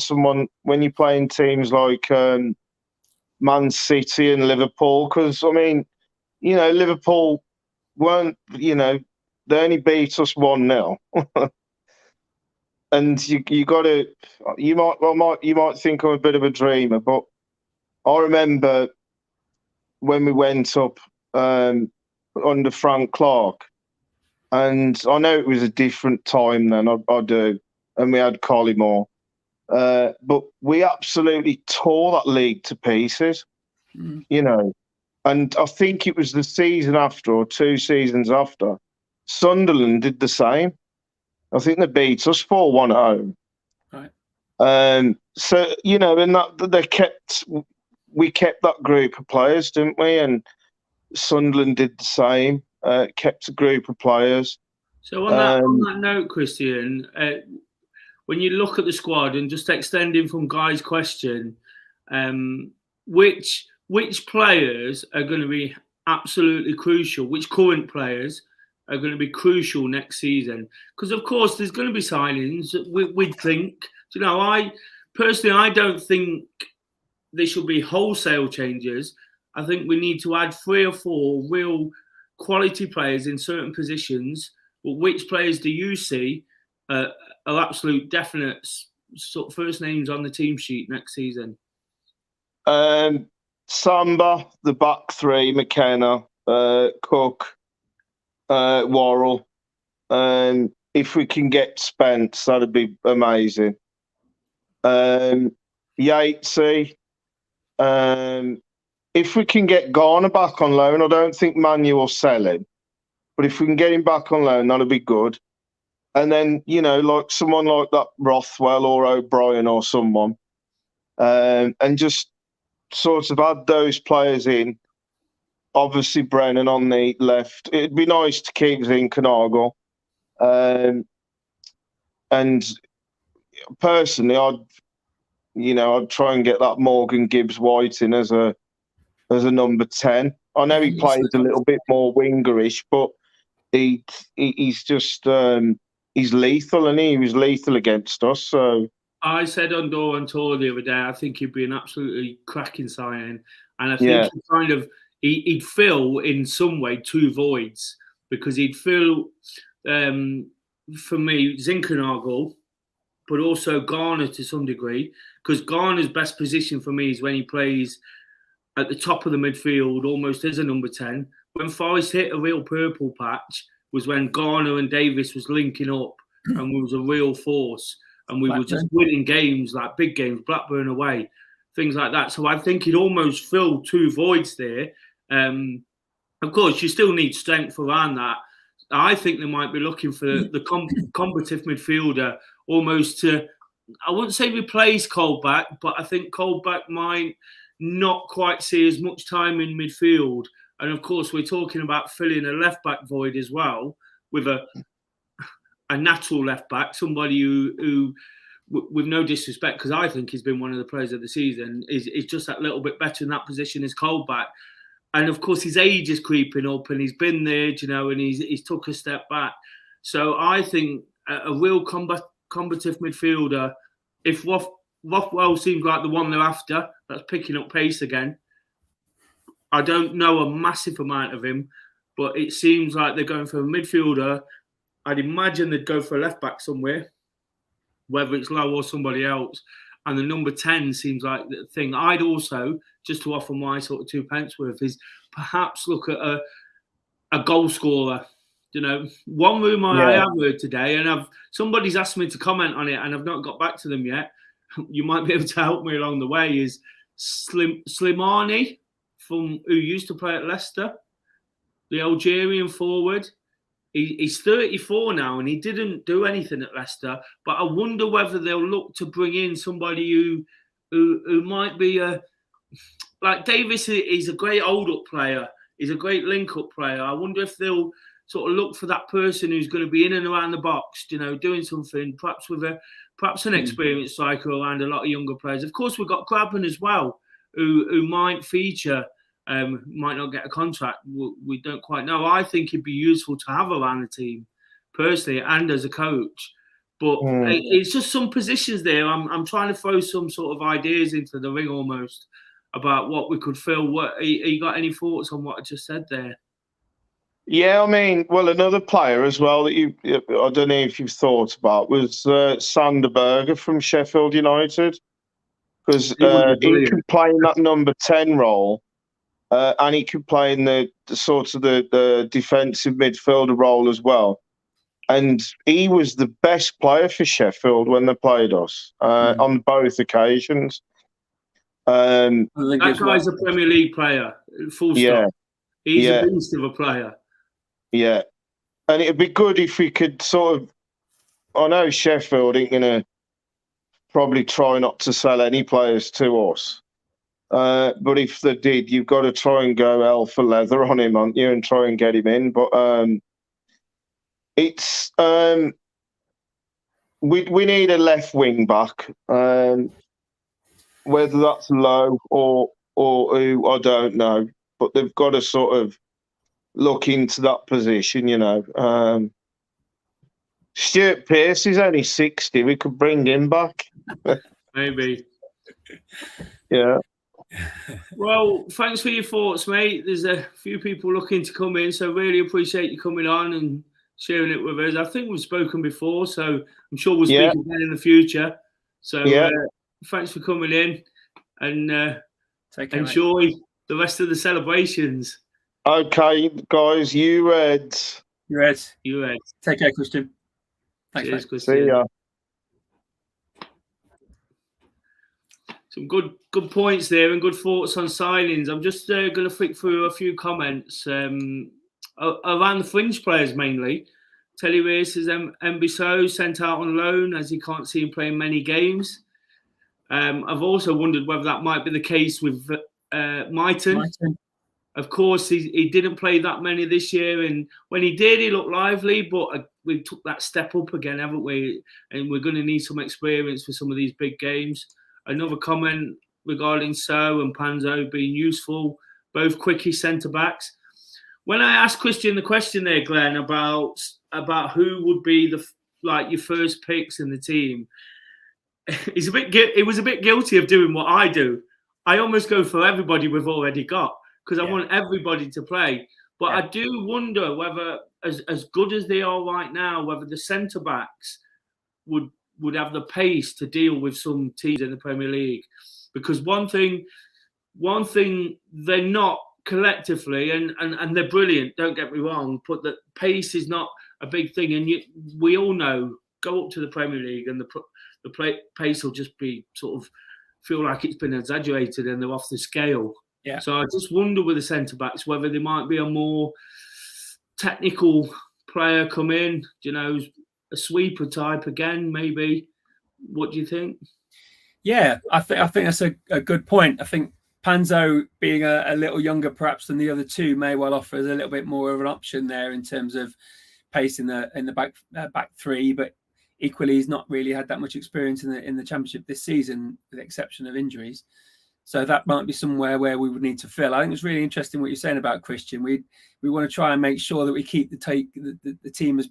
teams like Man City and Liverpool, because Liverpool weren't, they only beat us 1-0. And you might think I'm a bit of a dreamer, but I remember when we went up under Frank Clark, and I know it was a different time then, I do, and we had Collymore, but we absolutely tore that league to pieces, and I think it was the season after, or 2 seasons after, Sunderland did the same. I think they beat us 4-1 at home. Right. So and that we kept that group of players, didn't we? And Sunderland did the same. Kept a group of players. So on that note, Christian, when you look at the squad and just extending from Guy's question, which players are going to be absolutely crucial? Which current players are going to be crucial next season? Because of course there's going to be signings. We'd think. I personally don't think they should be wholesale changes. I think we need to add 3 or 4 real quality players in certain positions. But which players do you see are absolute definite sort of first names on the team sheet next season? Samba, the back 3, McKenna, Cook, Worrell. If we can get Spence, that'd be amazing. Yatesy. If we can get Garner back on loan, I don't think Manu will sell him. But if we can get him back on loan, that'll be good. And then, like someone like that Rothwell or O'Brien or someone. And just sort of add those players in. Obviously, Brennan on the left. It'd be nice to keep Zinkernagel. And personally, I'd try and get that Morgan Gibbs-White in as a number 10. I know he plays a little bit more wingerish, but he's just he's lethal, and he was lethal against us. So I said on DoreOnTour the other day, I think he'd be an absolutely cracking signing, and I think he'd fill in some way 2 voids, because he'd fill for me Zinkernagel, but also Garner to some degree, because Garner's best position for me is when he plays at the top of the midfield, almost as a number 10. When Forest hit a real purple patch was when Garner and Davis was linking up and was a real force, and we were just winning games, like big games, Blackburn away, things like that. So I think he'd almost fill 2 voids there. Of course, you still need strength around that. I think they might be looking for the combative midfielder almost to, I wouldn't say replace Colback, but I think Colback might not quite see as much time in midfield. And of course, we're talking about filling a left-back void as well with a natural left-back, somebody who with no disrespect, because I think he's been one of the players of the season, is just that little bit better in that position as Colback. And of course, his age is creeping up, and he's been there, and he's took a step back. So I think a real combative midfielder, if Rothwell seems like the one they're after, that's picking up pace again. I don't know a massive amount of him, but it seems like they're going for a midfielder. I'd imagine they'd go for a left back somewhere, whether it's Lowe or somebody else. And the number 10 seems like the thing. I'd also, just to offer my sort of 2 pence worth, is perhaps look at a goal scorer. One rumour I have heard today, and somebody's asked me to comment on it, and I've not got back to them yet. You might be able to help me along the way. Is Slimani, who used to play at Leicester, the Algerian forward. He's 34 now, and he didn't do anything at Leicester. But I wonder whether they'll look to bring in somebody who might be like Davis. He's a great hold-up player. He's a great link-up player. I wonder if they'll sort of look for that person who's going to be in and around the box, doing something, perhaps with an experienced striker around a lot of younger players. Of course, we've got Graben as well, who might feature. Might not get a contract. We don't quite know. I think it'd be useful to have around the team, personally, and as a coach. But it's just some positions there. I'm trying to throw some sort of ideas into the ring almost about what we could fill. You got any thoughts on what I just said there? Yeah, I mean, well, another player as well that I don't know if you've thought about was Sander Berger from Sheffield United, because he can play in that number 10 role. And he could play in the sort of the defensive midfielder role as well. And he was the best player for Sheffield when they played us on both occasions. That guy's a Premier League player, full stop. He's a beast of a player. Yeah. And it'd be good if we could sort of... I know Sheffield ain't going to probably try not to sell any players to us. But if they did, you've got to try and go hell for leather on him, aren't you, and try and get him in. But it's we need a left wing back. Whether that's Lowe or who, I don't know. But they've got to sort of look into that position, you know. Stuart Pearce is only 60. We could bring him back. Maybe. Yeah. Well, thanks for your thoughts, mate. There's a few people looking to come in, so really appreciate you coming on and sharing it with us. I think we've spoken before, so I'm sure we'll speak again in the future. So thanks for coming in, and enjoy the rest of the celebrations. Okay, guys, you Reds. You Reds. You Reds. Take care, Christian. Thanks, Cheers, mate. Christian. See ya. Some good points there and good thoughts on signings. I'm just going to flick through a few comments around the fringe players mainly. Telly Race says Mbiso sent out on loan as he can't see him playing many games. I've also wondered whether that might be the case with Myton. Of course, he didn't play that many this year, and when he did, he looked lively, but we took that step up again, haven't we? And we're going to need some experience for some of these big games. Another comment regarding So and Panzo being useful, both quickie centre-backs. When I asked Christian the question there, Glenn, about who would be your first picks in the team, he was a bit guilty of doing what I do. I almost go for everybody we've already got because I want everybody to play. But I do wonder whether, as good as they are right now, whether the centre-backs would have the pace to deal with some teams in the Premier League. Because one thing they're not collectively, and they're brilliant, don't get me wrong, but the pace is not a big thing. And we all know, go up to the Premier League and the pace will just be sort of feel like it's been exaggerated and they're off the scale. Yeah. So I just wonder with the centre-backs whether there might be a more technical player come in, a sweeper type again, maybe. What do you think? Yeah, I think that's a good point. I think Panzo being a little younger perhaps than the other two may well offer a little bit more of an option there in terms of pace in the back three, but equally he's not really had that much experience in the Championship this season, with the exception of injuries. So that might be somewhere where we would need to fill. I think it's really interesting what you're saying about Christian. We want to try and make sure that we keep the team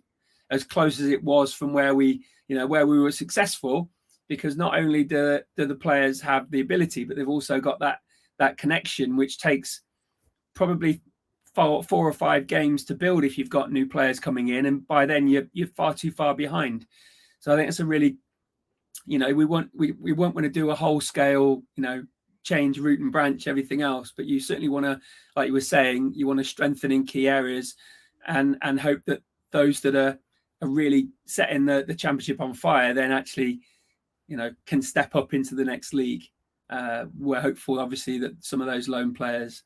as close as it was from where we were successful, because not only do the players have the ability, but they've also got that connection, which takes probably 4 or 5 games to build if you've got new players coming in, and by then you're far too far behind. So I think it's a really, we won't want to do a whole scale, change root and branch everything else, but you certainly want to, like you were saying, you want to strengthen in key areas and hope that those that are really setting the Championship on fire then actually, can step up into the next league. We're hopeful, obviously, that some of those loan players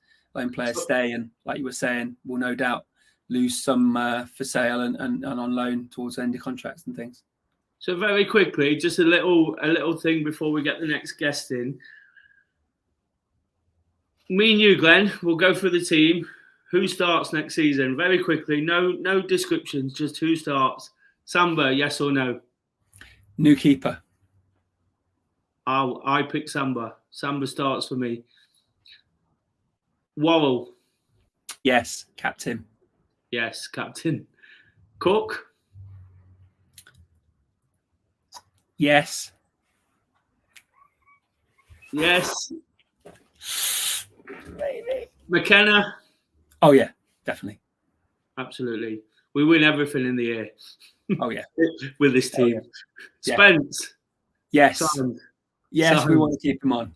stay, and like you were saying, will no doubt lose some for sale and on loan towards the end of contracts and things. So very quickly, just a little thing before we get the next guest in. Me and you, Glenn, we'll go through the team. Who starts next season? Very quickly, no descriptions, just who starts. Samba, yes or no? New keeper. I pick Samba. Samba starts for me. Worrell. Yes, captain. Yes, captain. Cook. Yes. Yes. McKenna. Oh yeah, definitely. Absolutely. We win everything in the air. Oh yeah. With this team. Oh, yeah. Spence. Yes. Signed. Yes, Signed. we want to keep him on.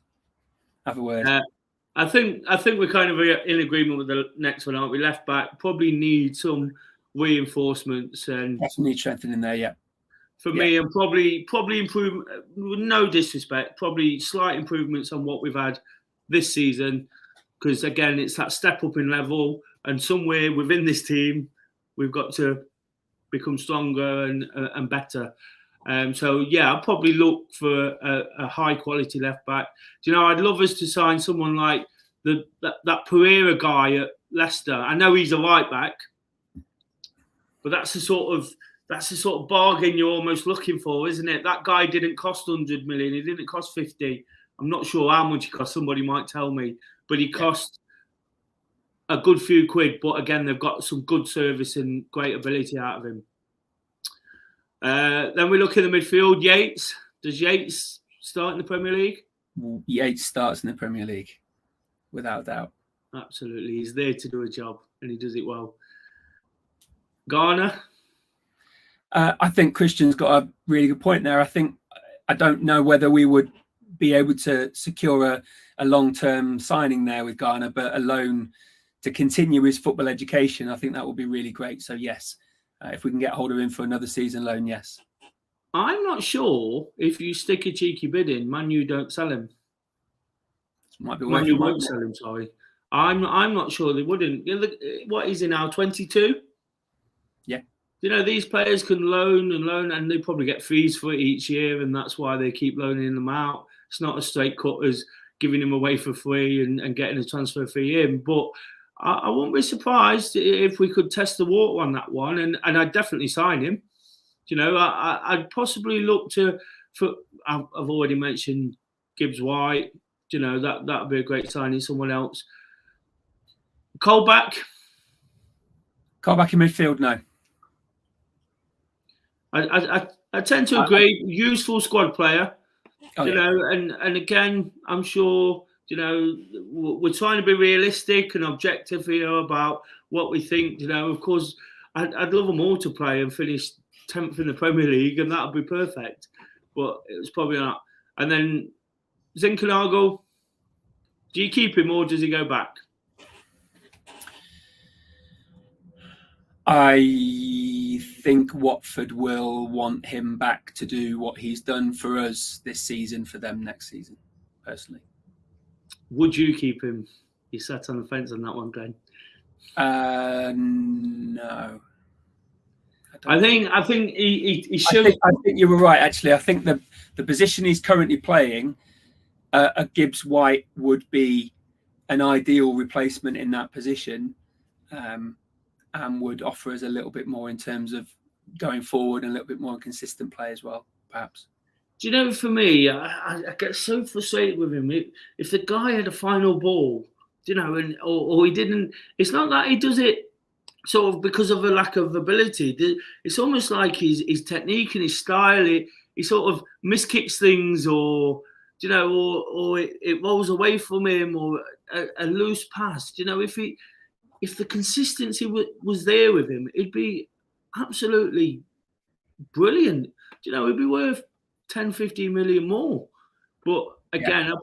Have a word. I think we're kind of in agreement with the next one, aren't we? Left back probably need some reinforcements and definitely strengthening there, yeah. For me, and probably improve. No disrespect, probably slight improvements on what we've had this season, because again, it's that step up in level, and somewhere within this team, we've got to become stronger and better. So yeah, I'll probably look for a high quality left back. Do you know, I'd love us to sign someone like that Pereira guy at Leicester. I know he's a right back, but that's the sort of bargain you're almost looking for, isn't it? That guy didn't cost 100 million. He didn't cost 50. I'm not sure how much he cost. Somebody might tell me, but he cost a good few quid. But again, they've got some good service and great ability out of him. Then we look in the midfield. Yates. Does Yates start in the Premier League? Yates starts in the Premier League, without doubt. Absolutely. He's there to do a job, and he does it well. Garner? I think Christian's got a really good point there. I don't know whether we would be able to secure a long-term signing there with Garner, but a loan to continue his football education, I think that would be really great. So yes, if we can get hold of him for another season loan, yes. I'm not sure if you stick a cheeky bid in, Man U don't sell him. Might be Man U won't sell him, sorry. I'm not sure they wouldn't. What is he now, 22? Yeah. You know, these players can loan, and they probably get fees for it each year, and that's why they keep loaning them out. It's not a straight cut as giving him away for free and getting a transfer fee in. But I wouldn't be surprised if we could test the water on that one, and I'd definitely sign him. You know, I'd possibly look I've already mentioned Gibbs White. You know, that would be a great signing, someone else. Colback in midfield, no. I tend to agree. Useful squad player, you know, and again, I'm sure, you know, we're trying to be realistic and objective here about what we think. You know, of course, I'd love them all to play and finish 10th in the Premier League, and that would be perfect. But it was probably not. And then Zinchenko, do you keep him or does he go back? I think Watford will want him back to do what he's done for us this season for them next season, personally. Would you keep him? You sat on the fence on that one, Glenn. No. I think he should. I think you were right, actually. I think the position he's currently playing, a Gibbs White would be an ideal replacement in that position. And would offer us a little bit more in terms of going forward and a little bit more consistent play as well, perhaps. Do you know, for me, I get so frustrated with him. If the guy had a final ball, you know, or he didn't, it's not that he does it sort of because of a lack of ability. It's almost like his technique and his style, he sort of miskicks things, or, you know, or it rolls away from him, or a loose pass. You know, if the consistency was there with him, it'd be absolutely brilliant. You know, it'd be worth 10, 15 million more. But again, I'll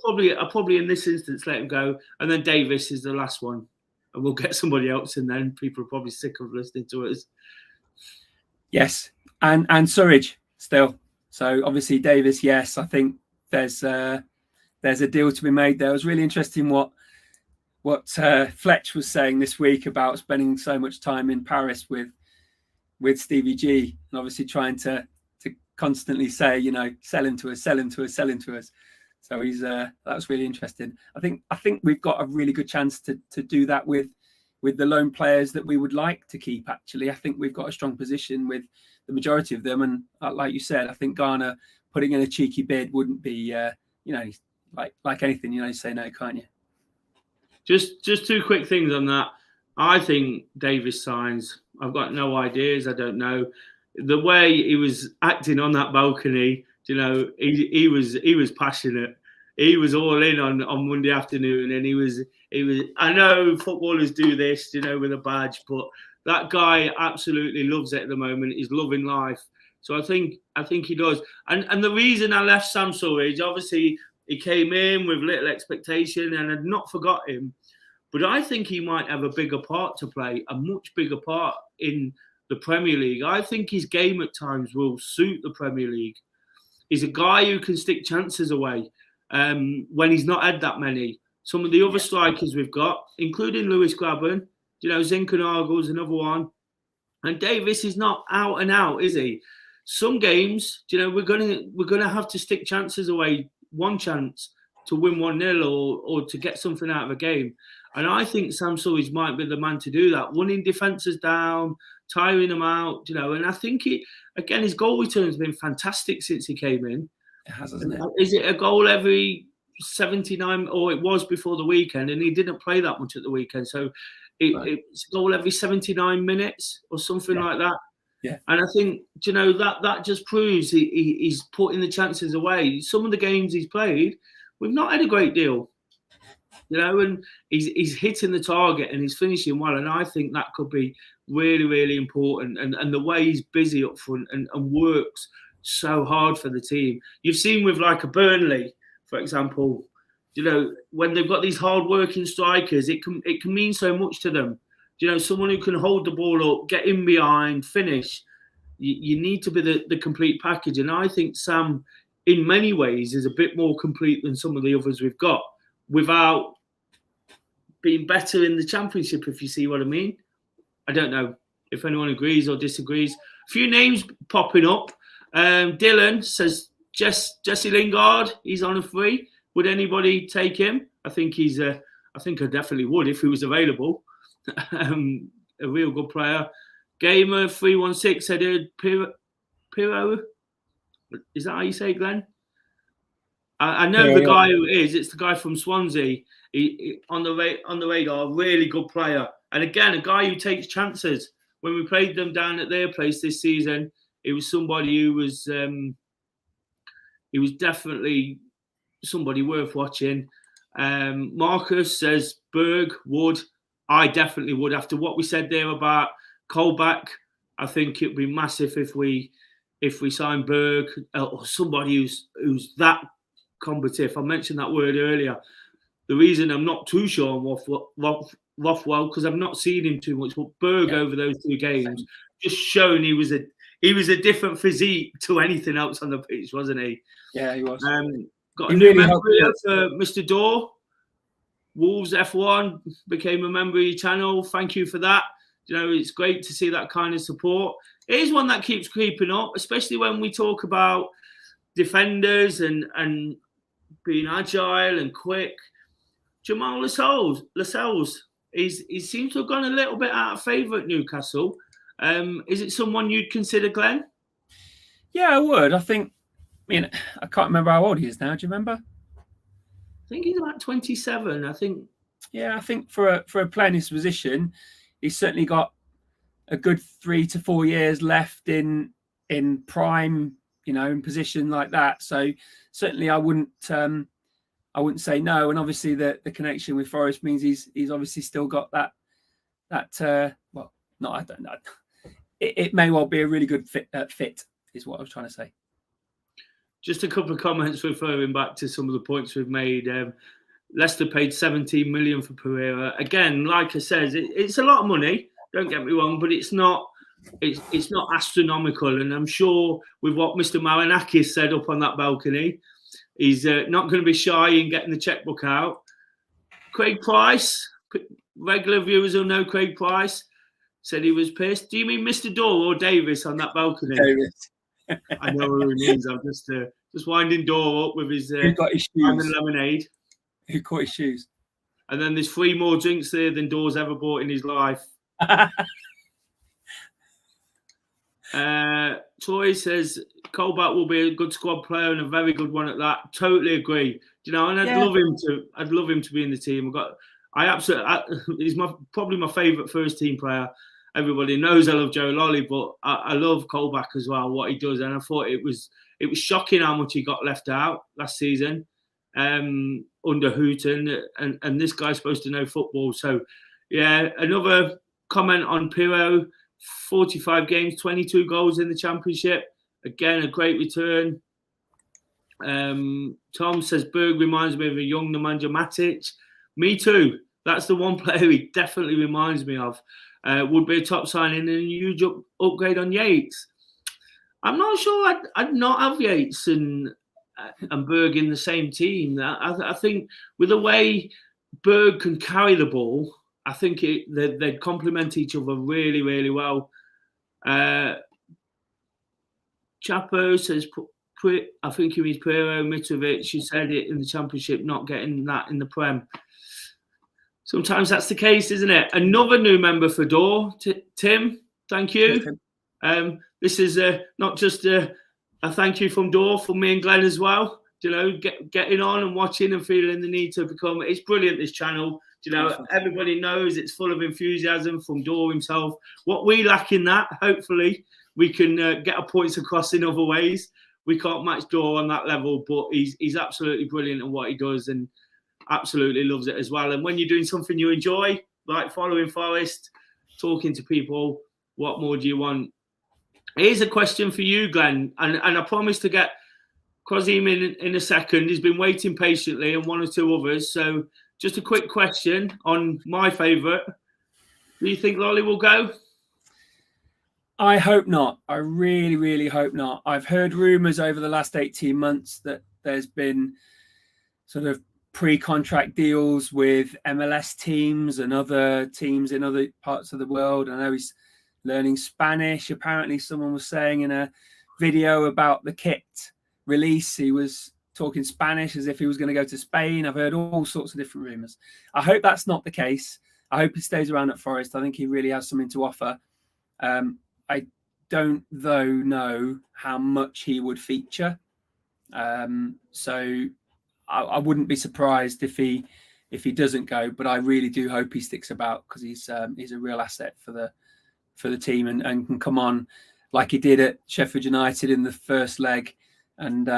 probably in this instance let him go. And then Davis is the last one. And we'll get somebody else in then. People are probably sick of listening to us. Yes. And Surridge still. So obviously Davis, yes. I think there's a deal to be made there. It was really interesting what Fletch was saying this week about spending so much time in Paris with Stevie G, and obviously trying to constantly say, you know, sell him to us. So he's that was really interesting. I think we've got a really good chance to do that with the loan players that we would like to keep. Actually, I think we've got a strong position with the majority of them, and like you said, I think Garner putting in a cheeky bid wouldn't be, you know, like anything, you know, you say no, can't you? Just two quick things on that. I think Davis signs. I've got no ideas. I don't know. The way he was acting on that balcony, you know, he was passionate. He was all in on Monday afternoon, and he was. I know footballers do this, you know, with a badge, but that guy absolutely loves it at the moment. He's loving life. So I think he does. And the reason I left Sam Surridge, obviously, he came in with little expectation, and I'd not forgot him. But I think he might have a bigger part to play, a much bigger part in the Premier League. I think his game at times will suit the Premier League. He's a guy who can stick chances away when he's not had that many. Some of the other strikers we've got, including Lewis Grabban, you know, Zinchenko's another one. And Davis is not out and out, is he? some games, we're gonna have to stick chances away, one chance to win 1-0 or to get something out of a game. And I think Sam Surridge might be the man to do that, running defences down, tiring them out, And I think his goal return's been fantastic since he came in. It has, hasn't it? Is it a goal every 79, or it was before the weekend, and he didn't play that much at the weekend, so it's a goal every 79 minutes or something like that. Yeah. And I think that just proves he's putting the chances away. Some of the games he's played, we've not had a great deal, and he's hitting the target and he's finishing well, and I think that could be really, really important. And the way he's busy up front and works so hard for the team. You've seen with like a Burnley, for example, when they've got these hard-working strikers, it can mean so much to them. Someone who can hold the ball up, get in behind, finish. You need to be the complete package. And I think Sam, in many ways, is a bit more complete than some of the others we've got, without being better in the Championship, if you see what I mean. I don't know if anyone agrees or disagrees. A few names popping up. Dylan says Jesse Lingard, he's on a free. Would anybody take him? I think I definitely would if he was available. A real good player. Gamer 316 said Piro. Is that how you say it, Glenn? I know the guy who is. It's the guy from Swansea. He on the radar, really good player. And again, a guy who takes chances. When we played them down at their place this season, it was somebody who was definitely somebody worth watching. Marcus says Berg would. I definitely would. After what we said there about Colback, I think it'd be massive if we sign Berg or somebody who's that combative. I mentioned that word earlier. The reason I'm not too sure on Rothwell, because I've not seen him too much, but Berg over those 2 games just shown he was a different physique to anything else on the pitch, wasn't he? Yeah, he was. Got a new member for Mr. Dore. Wolves F1 became a member of your channel. Thank you for that. It's great to see that kind of support. It is one that keeps creeping up, especially when we talk about defenders and being agile and quick. Jamal Lascelles, he seems to have gone a little bit out of favour at Newcastle. Is it someone you'd consider, Glenn? Yeah, I would. I can't remember how old he is now. Do you remember? I think he's about 27. I think. Yeah, I think for a player in his position, he's certainly got a good 3 to 4 years left in prime, in position like that. So certainly, I wouldn't say no. And obviously, the connection with Forest means he's obviously still got that. Well, no, I don't know. It may well be a really good fit, is what I was trying to say. Just a couple of comments referring back to some of the points we've made. Leicester paid 17 million for Pereira. Again, like I said, it's a lot of money. Don't get me wrong, but it's not astronomical. And I'm sure with what Mr. Marinakis said up on that balcony, he's not going to be shy in getting the checkbook out. Craig Price, regular viewers will know Craig Price, said he was pissed. Do you mean Mr. Dore or Davis on that balcony? Davis. I know who he means. I'm just winding Dore up with his Who got his shoes? lemon lemonade. Who caught his shoes? And then there's 3 more drinks there than Dore's ever bought in his life. Troy says Colback will be a good squad player and a very good one at that. Totally agree. And I'd love him to be in the team. He's probably my favourite first team player. Everybody knows I love Joe Lolly, but I love Colback as well, what he does. And I thought it was shocking how much he got left out last season under Houghton. And this guy's supposed to know football. So, yeah, another comment on Pirro. 45 games, 22 goals in the Championship. Again, a great return. Tom says Berg reminds me of a young Nemanja Matic. Me too. That's the one player he definitely reminds me of. Would be a top signing and a huge upgrade on Yates. I'm not sure I'd not have Yates and Berg in the same team. I think with the way Berg can carry the ball, I think they'd complement each other really, really well. Chapo says, I think he means Pero Mitrovic. You said it in the Championship, not getting that in the Prem. Sometimes that's the case, isn't it? Another new member for Door, Tim. Thank you. This is not just a thank you from Door, from me and Glenn as well. You know, getting on and watching and feeling the need to become. It's brilliant, this channel. You know, everybody knows it's full of enthusiasm from Door himself. What we lack in that, hopefully, we can get our points across in other ways. We can't match Door on that level, but he's absolutely brilliant at what he does and absolutely loves it as well. And when you're doing something you enjoy, like following Forest, talking to people, what more do you want? Here's a question for you, Glenn, and I promise to get Quasim in a second. He's been waiting patiently, and one or two others. So just a quick question on my favourite. Do you think Lolly will go? I hope not. I really, really hope not. I've heard rumours over the last 18 months that there's been sort of pre-contract deals with MLS teams and other teams in other parts of the world. I know he's learning Spanish. Apparently, someone was saying in a video about the kit release, he was talking Spanish as if he was going to go to Spain. I've heard all sorts of different rumours. I hope that's not the case. I hope he stays around at Forest. I think he really has something to offer. I don't, though, know how much he would feature. So I wouldn't be surprised if he doesn't go. But I really do hope he sticks about, because he's a real asset for the team and can come on like he did at Sheffield United in the first leg and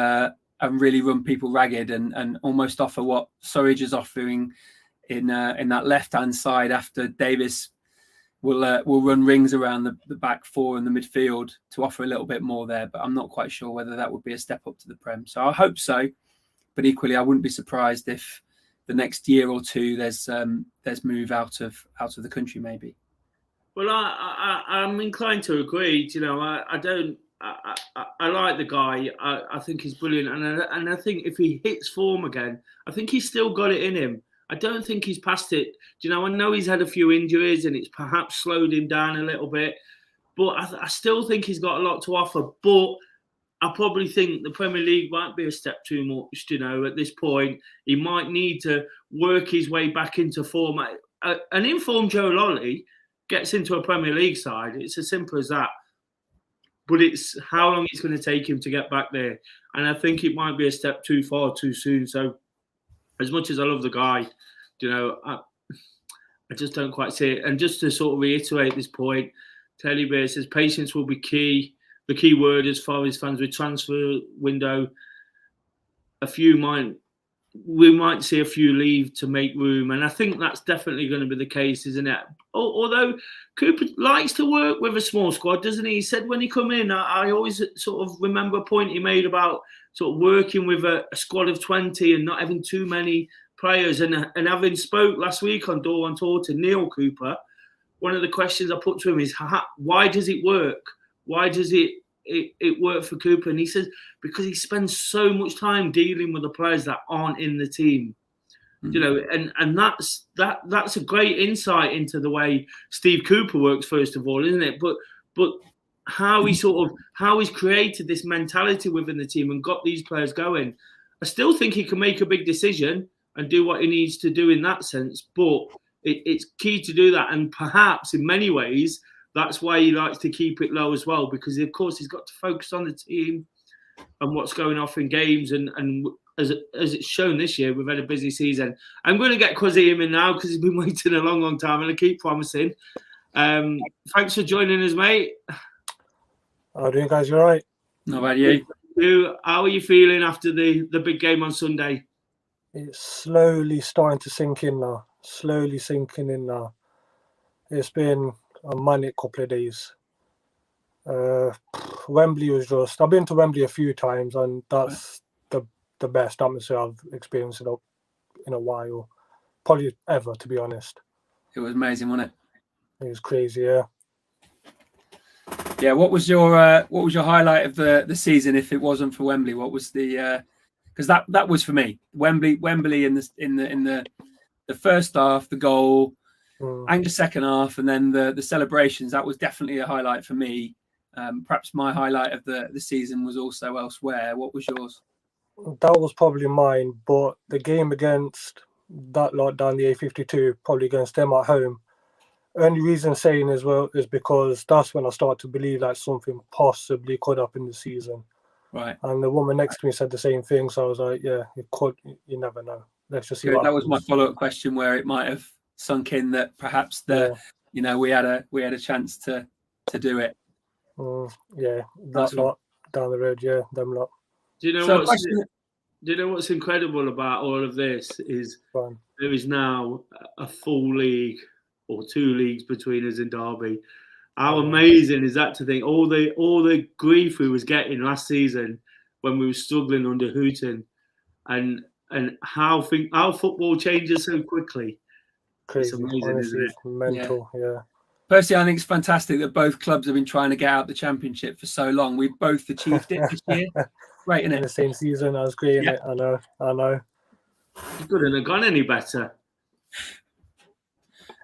really run people ragged and almost offer what Surridge is offering in that left-hand side after Davis will run rings around the back four and the midfield to offer a little bit more there. But I'm not quite sure whether that would be a step up to the Prem. So I hope so. But equally, I wouldn't be surprised if the next year or two there's move out of the country maybe. Well, I'm inclined to agree. You know, I like the guy. I think he's brilliant, and I think if he hits form again, I think he's still got it in him. I don't think he's past it. You know, I know he's had a few injuries and it's perhaps slowed him down a little bit, but I still think he's got a lot to offer. But I probably think the Premier League might be a step too much. You know, at this point, he might need to work his way back into form. An informed Joe Lolly gets into a Premier League side. It's as simple as that. But it's how long it's going to take him to get back there. And I think it might be a step too far too soon. So as much as I love the guy, you know, I just don't quite see it. And just to sort of reiterate this point, Telly Bear says patience will be key. The key word as far as fans with transfer window, we might see a few leave to make room. And I think that's definitely going to be the case, isn't it? Although Cooper likes to work with a small squad, doesn't he? He said when he come in, I always sort of remember a point he made about sort of working with a squad of 20 and not having too many players. And having spoke last week on DoreOnTour to Neil Cooper, one of the questions I put to him is, why does it work? Why does it work for Cooper? And he says, because he spends so much time dealing with the players that aren't in the team. You know, and that's a great insight into the way Steve Cooper works, first of all, isn't it? But how he's created this mentality within the team and got these players going. I still think he can make a big decision and do what he needs to do in that sense, but it's key to do that. And perhaps in many ways, that's why he likes to keep it low as well, because of course he's got to focus on the team and what's going off in games. And as it's shown this year, we've had a busy season. I'm going to get Quasim in now because he's been waiting a long, long time, and I keep promising. Thanks for joining us, mate. How are you doing, guys? You all right? Not bad, you? How are you feeling after the big game on Sunday? It's slowly starting to sink in now. It's been a manic couple of days. Wembley was just... I've been to Wembley a few times, and that's the best atmosphere I've experienced in a while. Probably ever, to be honest. It was amazing, wasn't it? It was crazy, yeah. Yeah, what was your highlight of the season if it wasn't for Wembley? What was the because that was for me. Wembley in the first half, the goal, and the second half, and then the celebrations. That was definitely a highlight for me. Perhaps my highlight of the season was also elsewhere. What was yours? That was probably mine, but the game against that lot down the A52, probably against them at home. Only reason saying as well is because that's when I started to believe like something possibly could happen this season. Right. And the woman next to me said the same thing, so I was like, yeah, it could. You never know. Let's just see. Good. What that was my happens. follow-up question, where it might have sunk in that perhaps we had a chance to do it. Yeah, that lot down the road. Yeah, them lot. Do you know what's incredible about all of this is there is now a full league or 2 leagues between us and Derby. How amazing is that to think all the grief we was getting last season when we were struggling under Houghton, and how football changes so quickly. Crazy, it's amazing, honestly, isn't it? Mental, yeah. Personally, I think it's fantastic that both clubs have been trying to get out the Championship for so long. We've both achieved it this year. Great, isn't it? In the same season, I was great in it. I know. You couldn't have gone any better.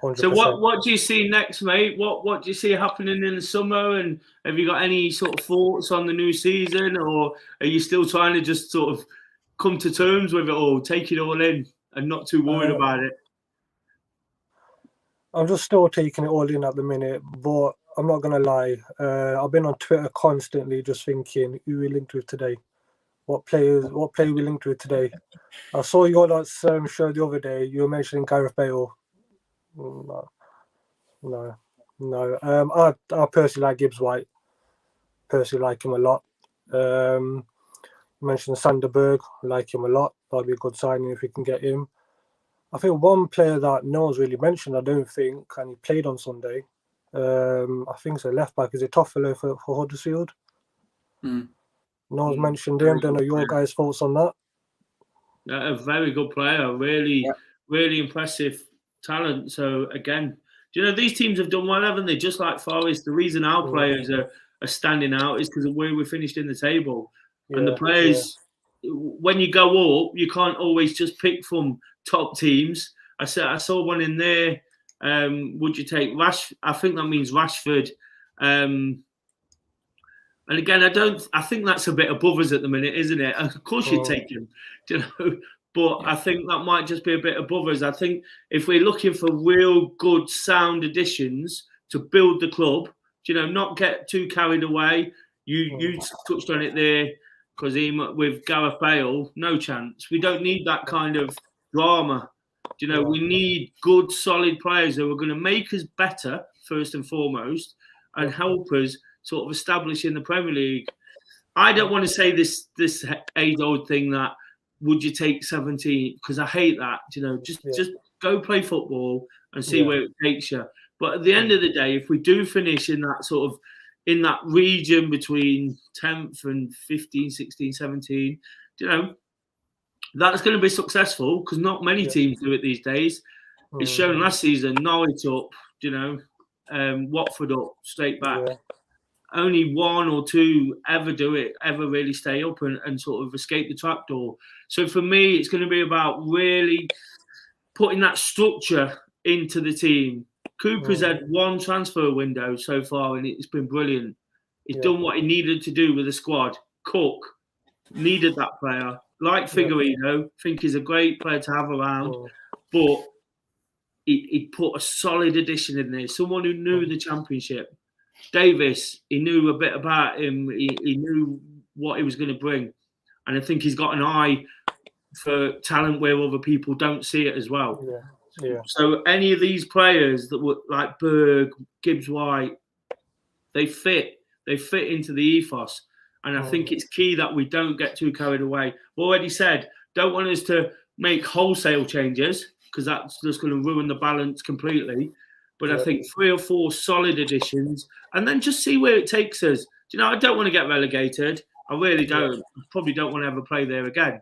100%. So what do you see next, mate? What do you see happening in the summer? And have you got any sort of thoughts on the new season, or are you still trying to just sort of come to terms with it all, take it all in, and not too worried about it? I'm just still taking it all in at the minute, but I'm not gonna lie. I've been on Twitter constantly, just thinking, who we linked with today? What player we linked with today? I saw your lot's show the other day. You were mentioning Gareth Bale. No. I personally like Gibbs White. Personally like him a lot. You mentioned Sanderberg. Like him a lot. That'd be a good signing if we can get him. I think one player that no one's really mentioned, I don't think, and he played on Sunday. I think it's a left back. Is it Toffolo for Huddersfield? No one's mentioned him. Don't know your guys' thoughts on that. A very good player, really impressive talent. So again, these teams have done well, haven't they? Just like Forest, the reason our players are standing out is because of where we finished in the table. And the players, when you go up, you can't always just pick from top teams. I saw one in there. Would you take I think that means Rashford. And again, I think that's a bit above us at the minute, isn't it? Of course you'd take him, but I think that might just be a bit above us. I think if we're looking for real good, sound additions to build the club, not get too carried away. You touched on it there, because with Gareth Bale, no chance. We don't need that kind of drama. We need good, solid players who are going to make us better, first and foremost, and help us sort of establish in the Premier League. I don't want to say this age-old thing that would you take 17, because I hate that. Just go play football and see where it takes you. But at the end of the day, if we do finish in that sort of in that region between 10th and 15, 16, 17, that's going to be successful, because not many teams do it these days. It's shown last season, Norwich up, Watford up, straight back. Only 1 or 2 ever do it, ever really stay up and sort of escape the trapdoor. So for me, it's going to be about really putting that structure into the team. Cooper's had 1 transfer window so far, and it's been brilliant. He's done what he needed to do with the squad. Cook needed that player. Like Figueiredo, think he's a great player to have around, but he put a solid addition in there. Someone who knew the Championship. Davis, he knew a bit about him. He knew what he was going to bring. And I think he's got an eye for talent where other people don't see it as well. So any of these players that were like Berg, Gibbs White, they fit into the ethos. And I think it's key that we don't get too carried away. I've already said, don't want us to make wholesale changes, because that's just going to ruin the balance completely. But I think 3 or 4 solid additions, and then just see where it takes us. I don't want to get relegated. I really don't. I probably don't want to ever play there again.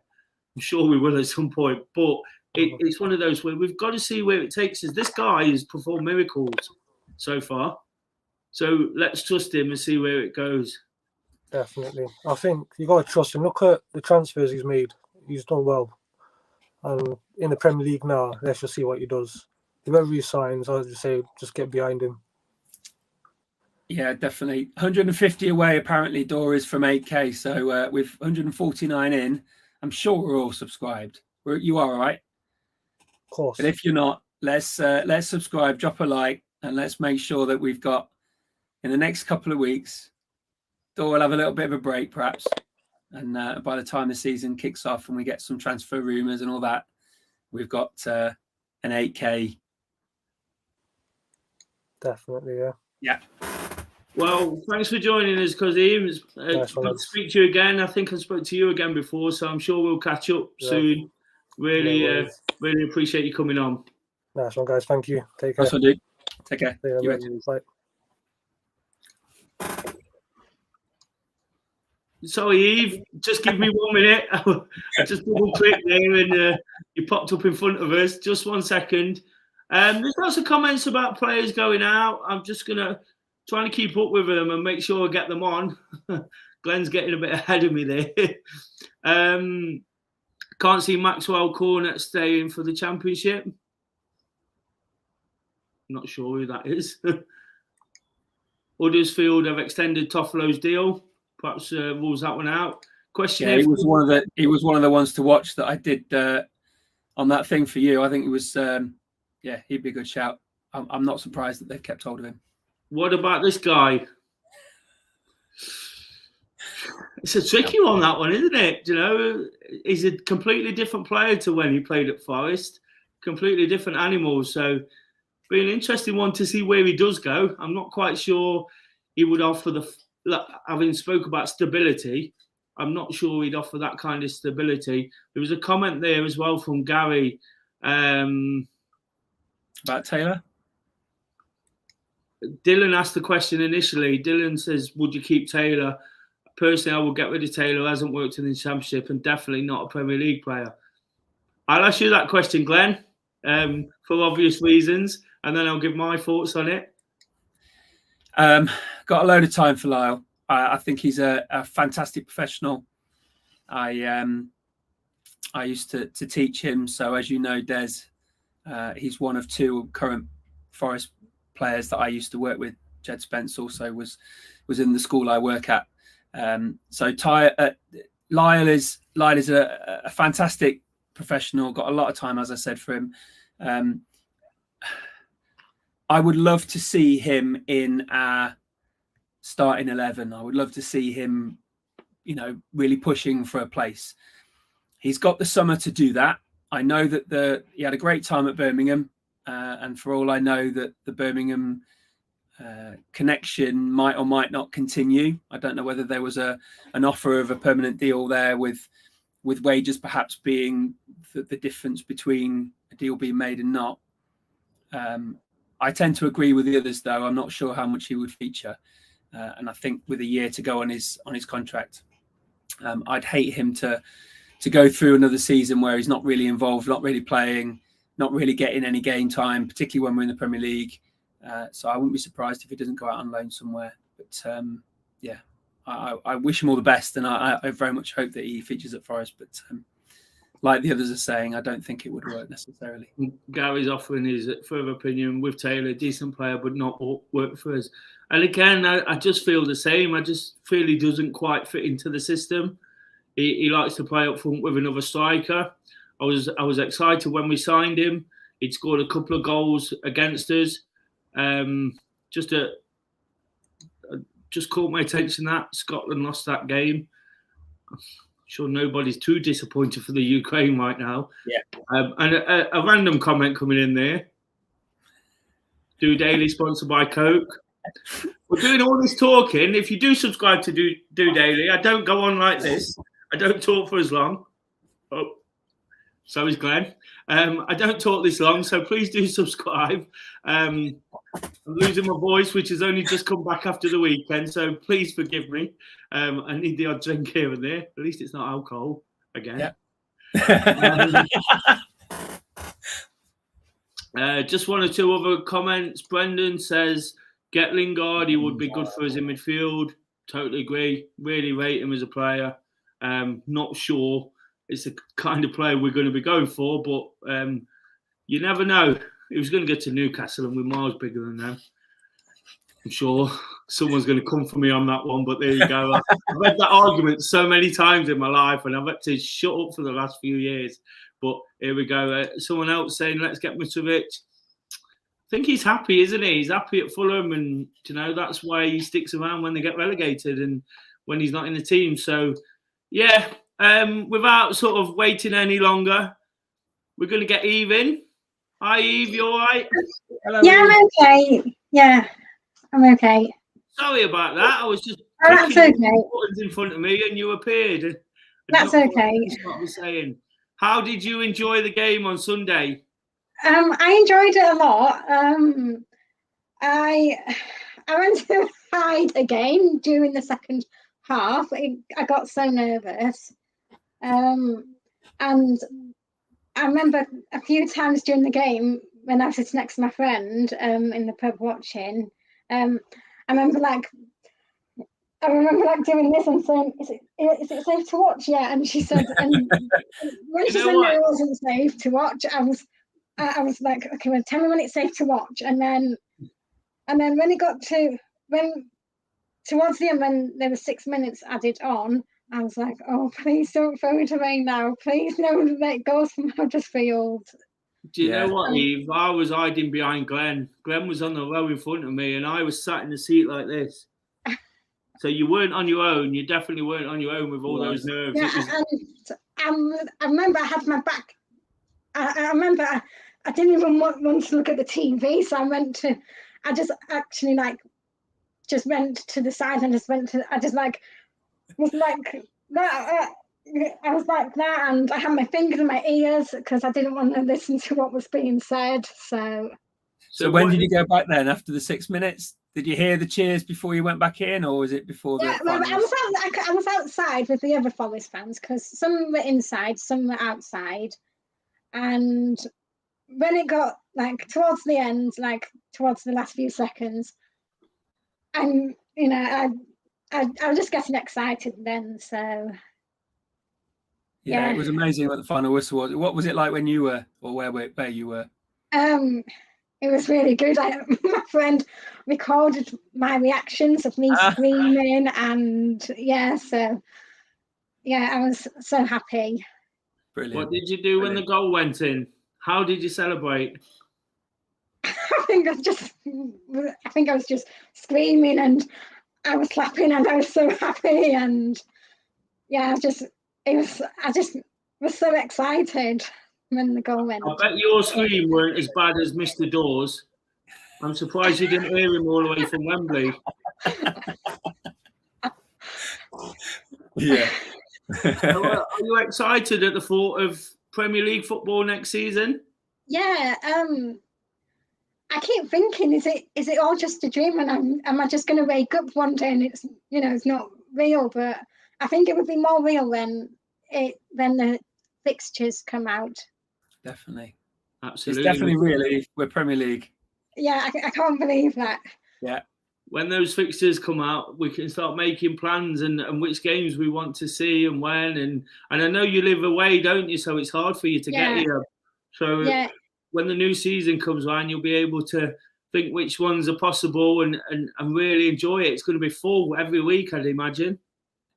I'm sure we will at some point. But it's one of those where we've got to see where it takes us. This guy has performed miracles so far. So let's trust him and see where it goes. Definitely. I think you got to trust him. Look at the transfers he's made. He's done well. And in the Premier League now, let's just see what he does. Whoever he signs, I would just say, just get behind him. Yeah, definitely. 150 away, apparently, Dore is from 8K. So with 149 in, I'm sure we're all subscribed. You are, all right? Of course. But if you're not, let's subscribe, drop a like, and let's make sure that we've got, in the next couple of weeks, Dore will have a little bit of a break, perhaps. And by the time the season kicks off and we get some transfer rumours and all that, we've got an 8K. Definitely, yeah. Yeah. Well, thanks for joining us, Kazim. It's good to speak to you again. I think I spoke to you again before, so I'm sure we'll catch up soon. Really appreciate you coming on. Nice one, guys. Thank you. Take care. That's what I do. Take care. Bye. Sorry, Eve. Just give me 1 minute. I just double clicked there and you popped up in front of us. Just 1 second. There's lots of comments about players going out. I'm just gonna try to keep up with them and make sure I get them on. Glenn's getting a bit ahead of me there. Can't see Maxwell Cornet staying for the championship. Not sure who that is. Huddersfield have extended Toffolo's deal. Perhaps rules that one out. Question. Yeah, he was one of the ones to watch that I did on that thing for you. I think it was. Yeah, he'd be a good shout. I'm not surprised that they've kept hold of him. What about this guy? It's a tricky one, that one, isn't it? You know, he's a completely different player to when he played at Forest. Completely different animal. So, be an interesting one to see where he does go. I'm not quite sure he would offer having spoke about stability. I'm not sure he'd offer that kind of stability. There was a comment there as well from Gary. About Taylor? Dylan asked the question initially. Dylan says, would you keep Taylor? Personally, I would get rid of Taylor, who hasn't worked in the Championship and definitely not a Premier League player. I'll ask you that question, Glenn, for obvious reasons, and then I'll give my thoughts on it. Got a load of time for Lyle. I think he's a fantastic professional. I used to teach him, so as you know, Des, he's one of two current Forest players that I used to work with. Jed Spence also was in the school I work at. So Lyle is a fantastic professional. Got a lot of time, as I said, for him. I would love to see him in our starting 11. I would love to see him, really pushing for a place. He's got the summer to do that. I know that he had a great time at Birmingham, and for all I know, that the Birmingham connection might or might not continue. I don't know whether there was an offer of a permanent deal there with wages perhaps being the difference between a deal being made and not. I tend to agree with the others, though. I'm not sure how much he would feature, and I think with a year to go on his contract, I'd hate him to go through another season where he's not really involved, not really playing, not really getting any game time, particularly when we're in the Premier League. So I wouldn't be surprised if he doesn't go out on loan somewhere. But I wish him all the best, and I very much hope that he features at Forest. But like the others are saying, I don't think it would work necessarily. Gary's offering his further opinion with Taylor, decent player, but not work for us. And again, I just feel the same. I just feel he doesn't quite fit into the system. He likes to play up front with another striker. I was excited when we signed him. He'd scored a couple of goals against us. Just caught my attention that Scotland lost that game. I'm sure nobody's too disappointed for the Ukraine right now. Yeah. And a random comment coming in there. Do Daily sponsored by Coke. We're doing all this talking. If you do subscribe to Do Daily, I don't go on like this. I don't talk for as long. Oh, so is Glenn. I don't talk this long, so please do subscribe. I'm losing my voice, which has only just come back after the weekend, so please forgive me. I need the odd drink here and there. At least it's not alcohol again. Yeah. Just one or two other comments. Brendan says, get Lingard. He would be good for us in midfield. Totally agree. Really rate him as a player. Not sure it's the kind of player we're going to be going for, but you never know. He was going to get to Newcastle and we're miles bigger than them, I'm sure. someone's going to come for me on that one, but there you go. I've had that argument so many times in my life, and I've had to shut up for the last few years. But here we go. Someone else saying, let's get Mitrovic. I think he's happy, isn't he? He's happy at Fulham, and that's why he sticks around when they get relegated and when he's not in the team. So, yeah, without sort of waiting any longer, we're going to get Eve in. Hi, Eve, you all right? Hello, yeah, Eve. I'm okay. Yeah, I'm okay. Sorry about that. I was just that's okay. Buttons in front of me, and you appeared. That's okay. What I'm saying. How did you enjoy the game on Sunday? I enjoyed it a lot. I went to hide again during the second half. I got so nervous, and I remember a few times during the game when I was sitting next to my friend in the pub watching. I remember doing this and saying, "Is it safe to watch?" Yeah, and she said, and when she said no, it wasn't safe to watch, I was like, "Okay, well, tell me when it's safe to watch." And then when it got towards the end, when there were 6 minutes added on, I was like, "Oh, please don't throw it away now. Please, no, let it go from Huddersfield." Do you know what, Eve? I was hiding behind Glenn. Glenn was on the row in front of me, and I was sat in the seat like this. So you weren't on your own. You definitely weren't on your own with all those nerves. Yeah, and I remember I had my back. I remember I didn't even want to look at the TV, so I went to the side and was like that, and I had my fingers in my ears because I didn't want to listen to what was being said. So when did you go back then? After the 6 minutes, did you hear the cheers before you went back in, or was it before? Yeah, well, I was outside with the other Forest fans because some were inside, some were outside, and when it got towards the end, towards the last few seconds, and I was just getting excited then. So yeah, it was amazing what the final whistle was. What was it like when you were, or where you were? It was really good. My friend recorded my reactions of me screaming, and so I was so happy. Brilliant. What did you do when the goal went in? How did you celebrate? I think I was just screaming, and I was clapping, and I was so happy, and I just was so excited when the goal went. I bet your scream weren't as bad as Mr. Dawes. I'm surprised you didn't hear him all the way from Wembley. Yeah. Are you excited at the thought of Premier League football next season? Yeah. I keep thinking, is it all just a dream, and am I just going to wake up one day and it's it's not real? But I think it would be more real when the fixtures come out. Definitely. Absolutely. It's definitely really, we're Premier League. Yeah, I can't believe that. Yeah. When those fixtures come out, we can start making plans and which games we want to see and when. And I know you live away, don't you? So it's hard for you to get here. So when the new season comes around, you'll be able to think which ones are possible and really enjoy it. It's going to be full every week, I'd imagine.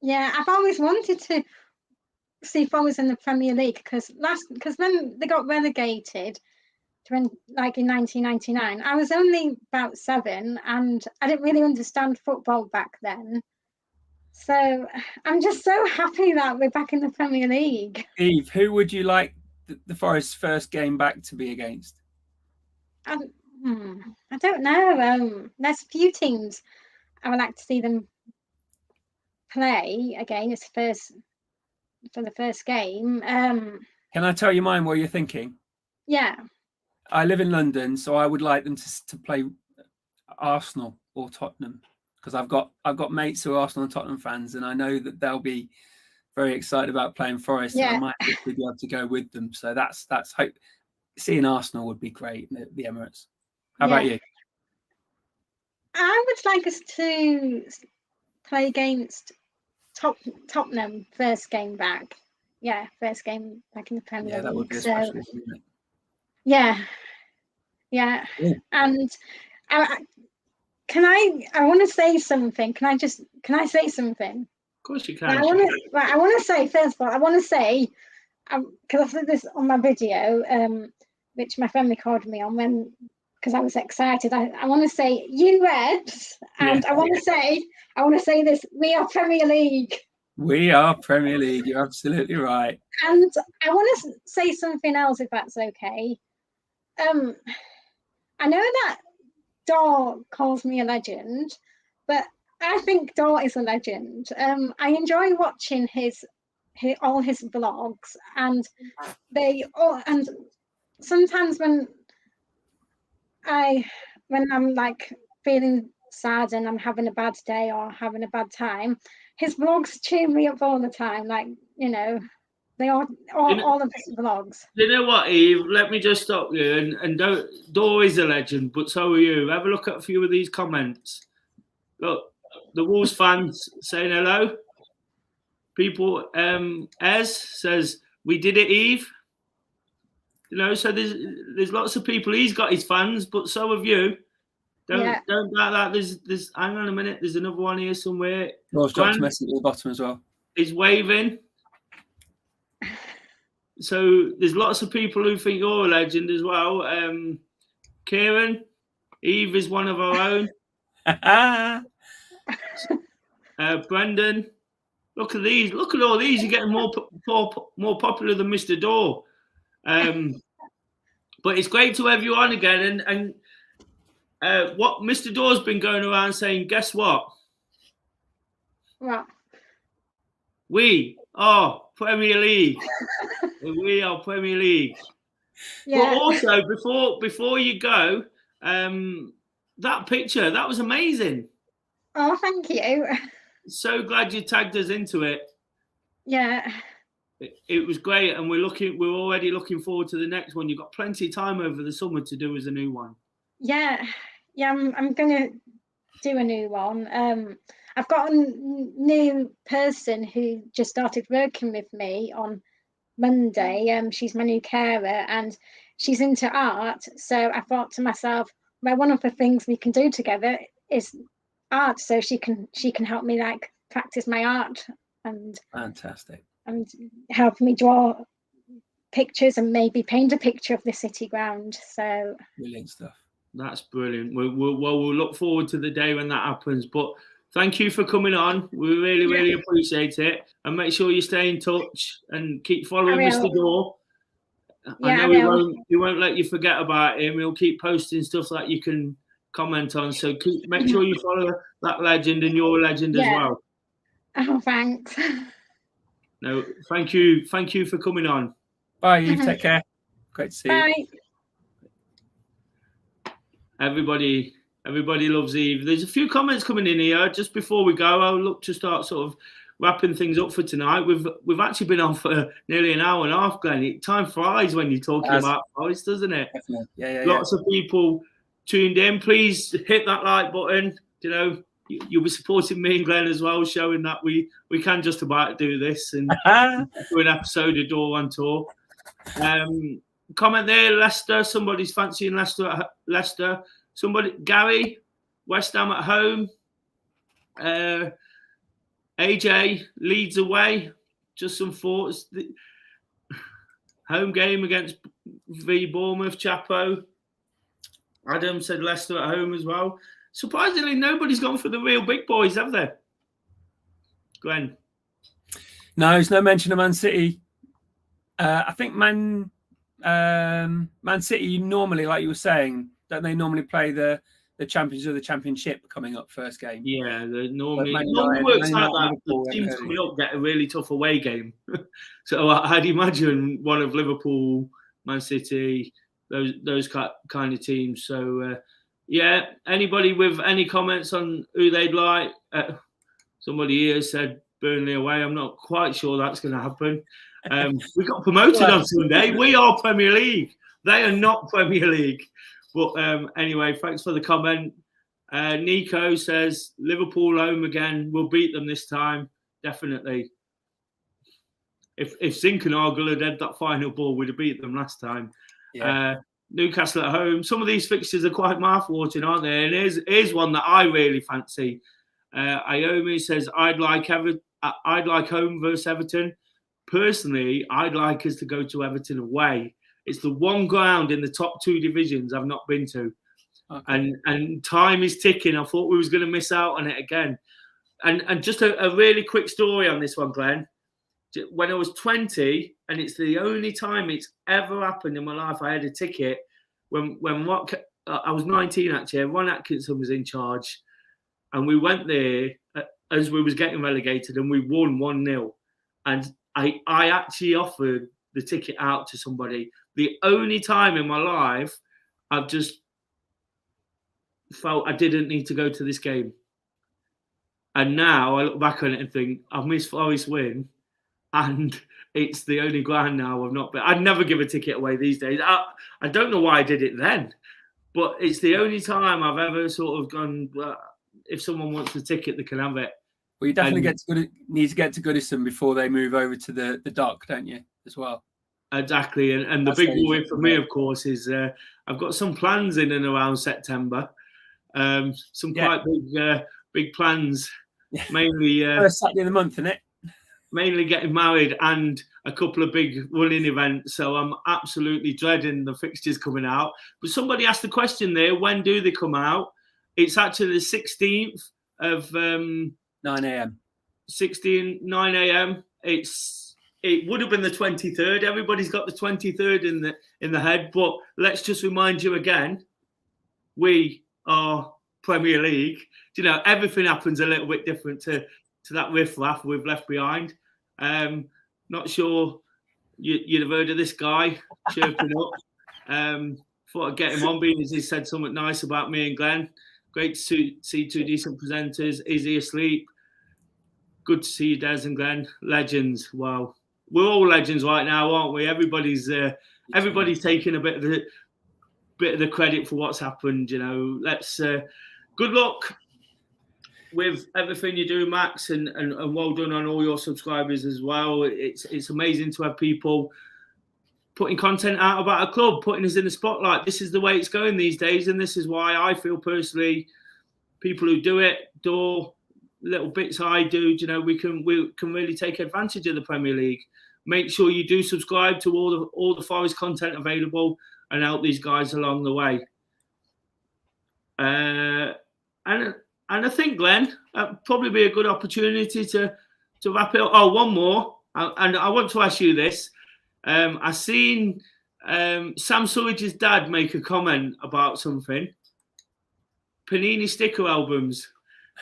Yeah, I've always wanted to see Forest in the Premier League because when they got relegated in 1999, I was only about 7 and I didn't really understand football back then. So I'm just so happy that we're back in the Premier League. Eve, who would you like the Forest's first game back to be against? I don't know. There's a few teams I would like to see them play against for the first game. Can I tell you mine while you're thinking? Yeah. I live in London, so I would like them to play Arsenal or Tottenham because I've got mates who are Arsenal and Tottenham fans, and I know that they'll be very excited about playing Forest. Yeah. And I might be able to go with them. So that's hope. Seeing Arsenal would be great in the Emirates. How about you? I would like us to play against Tottenham first game back. Yeah, first game back in the Premier League. Yeah, that would be a special, wouldn't it? Yeah. And can I want to say something. Can I say something? Of course you I can. want to say, first of all, I want to say, because I said this on my video, which my friend recorded me on because I was excited. I want to say, you Reds, and I want to say this, we are Premier League. We are Premier League. You're absolutely right. And I want to say something else, if that's okay. I know that Dore calls me a legend, but I think Dore is a legend. I enjoy watching all his vlogs, and and sometimes when I'm like feeling sad and I'm having a bad day or having a bad time, his vlogs cheer me up all the time. Like, they are all of his vlogs. You know what, Eve? Let me just stop you. And Dore is a legend, but so are you. Have a look at a few of these comments. Look, the Wolves fans saying hello. People, Ez says, we did it, Eve. So there's lots of people. He's got his fans, but so have you. Don't doubt that. There's hang on a minute. There's another one here somewhere. Ross dropped a message at the bottom as well. He's waving. So there's lots of people who think you're a legend as well. Kieran, Eve is one of our own. Brendan, look at these. Look at all these. You're getting more popular than Mr. Dore. But it's great to have you on again. And what Mr. Dore's been going around saying, guess what? What? We are Premier League. We are Premier League. Yeah. But also, before you go, that picture, that was amazing. Oh, thank you. So glad you tagged us into it. Yeah. It was great, and we're already looking forward to the next one. You've got plenty of time over the summer to do as a new one. Yeah, I'm gonna do a new one. I've got a new person who just started working with me on Monday. She's my new carer, and she's into art. So I thought to myself, well, one of the things we can do together is art. So she can help me like practice my art and fantastic, and help me draw pictures and maybe paint a picture of the city ground. So brilliant stuff. That's brilliant. We'll look forward to the day when that happens. But thank you for coming on. We really appreciate it. And make sure you stay in touch and keep following Mr. Dore. I know he won't let you forget about him. He'll keep posting stuff that you can comment on. So make sure you follow that legend, and you're a legend as well. Oh, thanks. No, thank you. Thank you for coming on. Bye, Eve. Take care. Great to see you. Bye. Everybody loves Eve. There's a few comments coming in here. Just before we go, I'll look to start sort of wrapping things up for tonight. We've actually been on for nearly an hour and a half, Glenn. Time flies when you're talking about Forest, doesn't it? Definitely. Yeah. Lots of people tuned in. Please hit that like button. You'll be supporting me and Glenn as well, showing that we can just about do this and do an episode of DoreOnTour. Comment there, Leicester. Somebody's fancying Leicester. Somebody, Gary, West Ham at home. AJ, Leeds away. Just some thoughts. Home game against Bournemouth, Chapo. Adam said Leicester at home as well. Surprisingly, nobody's gone for the real big boys, have they? Glenn? No, there's no mention of Man City. I think Man City normally, like you were saying, don't they normally play the champions of the championship coming up first game? Yeah, normally works like that. The teams coming up get a really tough away game. So I'd imagine one of Liverpool, Man City, those kind of teams. So anybody with any comments on who they'd like? Somebody here said Burnley away. I'm not quite sure that's going to happen. We got promoted on Sunday. We are Premier League. They are not Premier League. But anyway, thanks for the comment. Nico says Liverpool home again. We'll beat them this time, definitely. If Zinkernagel had had that final ball, we'd have beat them last time. Yeah. Newcastle at home. Some of these fixtures are quite mouth-watering, aren't they? And here's one that I really fancy. Iomi says, I'd like home versus Everton. Personally, I'd like us to go to Everton away. It's the one ground in the top 2 divisions I've not been to. Okay. And time is ticking. I thought we was going to miss out on it again. And just a really quick story on this one, Glenn. When I was 20, and it's the only time it's ever happened in my life, I had a ticket. When I was 19 actually, Ron Atkinson was in charge, and we went there as we was getting relegated, and we won 1-0. And I actually offered the ticket out to somebody. The only time in my life I've just felt I didn't need to go to this game. And now I look back on it and think, I've missed Forest win, and it's the only ground now I've not been. I'd never give a ticket away these days. I don't know why I did it then, but it's the only time I've ever sort of gone, if someone wants a ticket, they can have it. Well, you definitely need to get to Goodison before they move over to the dock, don't you, as well? Exactly. And the big worry for me, of course, is I've got some plans in and around September. Some quite big plans. Mainly first Saturday of the month, isn't it? Mainly getting married and a couple of big running events. So I'm absolutely dreading the fixtures coming out. But somebody asked the question there, when do they come out? It's actually the 16th of 9 a.m. 9 a.m. It would have been the 23rd. Everybody's got the 23rd in the head. But let's just remind you again, we are Premier League. You know, everything happens a little bit different to that riff-raff we've left behind. Not sure you'd have heard of this guy chirping up. Thought I'd get him on, being as he said something nice about me and Glenn. Great to see 2 decent presenters. Is he asleep? Good to see you, Des and Glenn. Legends. Wow. We're all legends right now, aren't we? Everybody's taking a bit of the credit for what's happened. You know, let's good luck with everything you do, Max, and well done on all your subscribers as well. It's amazing to have people putting content out about a club, putting us in the spotlight. This is the way it's going these days, and this is why I feel personally, people who do it, little bits I do, you know, we can really take advantage of the Premier League. Make sure you do subscribe to all the Forest content available and help these guys along the way. And I think, Glenn, that'd probably be a good opportunity to wrap it up. Oh, one more, and I want to ask you this. I seen Sam Surridge's dad make a comment about something. Panini sticker albums.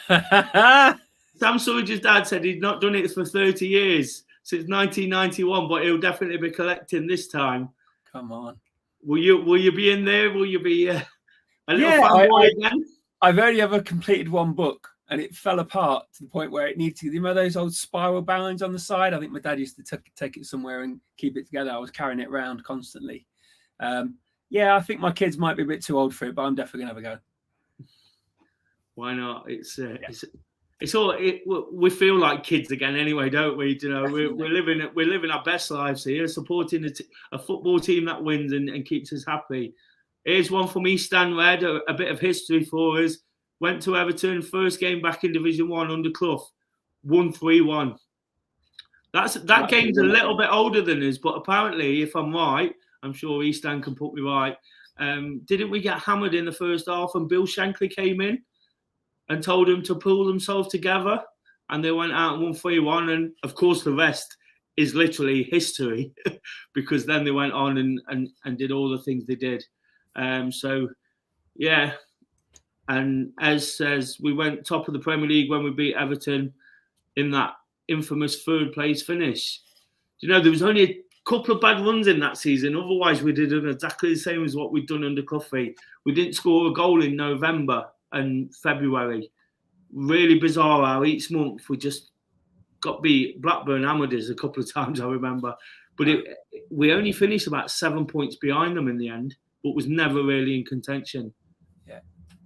Sam Surridge's dad said he'd not done it for 30 years, since 1991, but he'll definitely be collecting this time. Come on. Will you be in there? Will you be a little fanboy again? I've only ever completed one book, and it fell apart to the point where it needed to. You remember those old spiral bounds on the side? I think my dad used to take it somewhere and keep it together. I was carrying it around constantly. I think my kids might be a bit too old for it, but I'm definitely gonna have a go. Why not? It's all. We feel like kids again, anyway, don't we? You know, we're living our best lives here, supporting a football team that wins and keeps us happy. Here's one from East Stand Red, a bit of history for us. Went to Everton, first game back in Division 1 under Clough, won 3-1. That game's a little bit older than us, but apparently, if I'm right, I'm sure East Stand can put me right. Didn't we get hammered in the first half, and Bill Shankly came in and told them to pull themselves together, and they went out and won 3-1, and of course the rest is literally history because then they went on and did all the things they did. And as says, we went top of the Premier League when we beat Everton in that infamous 3rd place finish. You know, there was only a couple of bad runs in that season. Otherwise, we did exactly the same as what we'd done under Cloughy. We didn't score a goal in November and February. Really bizarre how each month we just got beat. Blackburn hammered us a couple of times, I remember. But we only finished about 7 points behind them in the end, but was never really in contention. Yeah.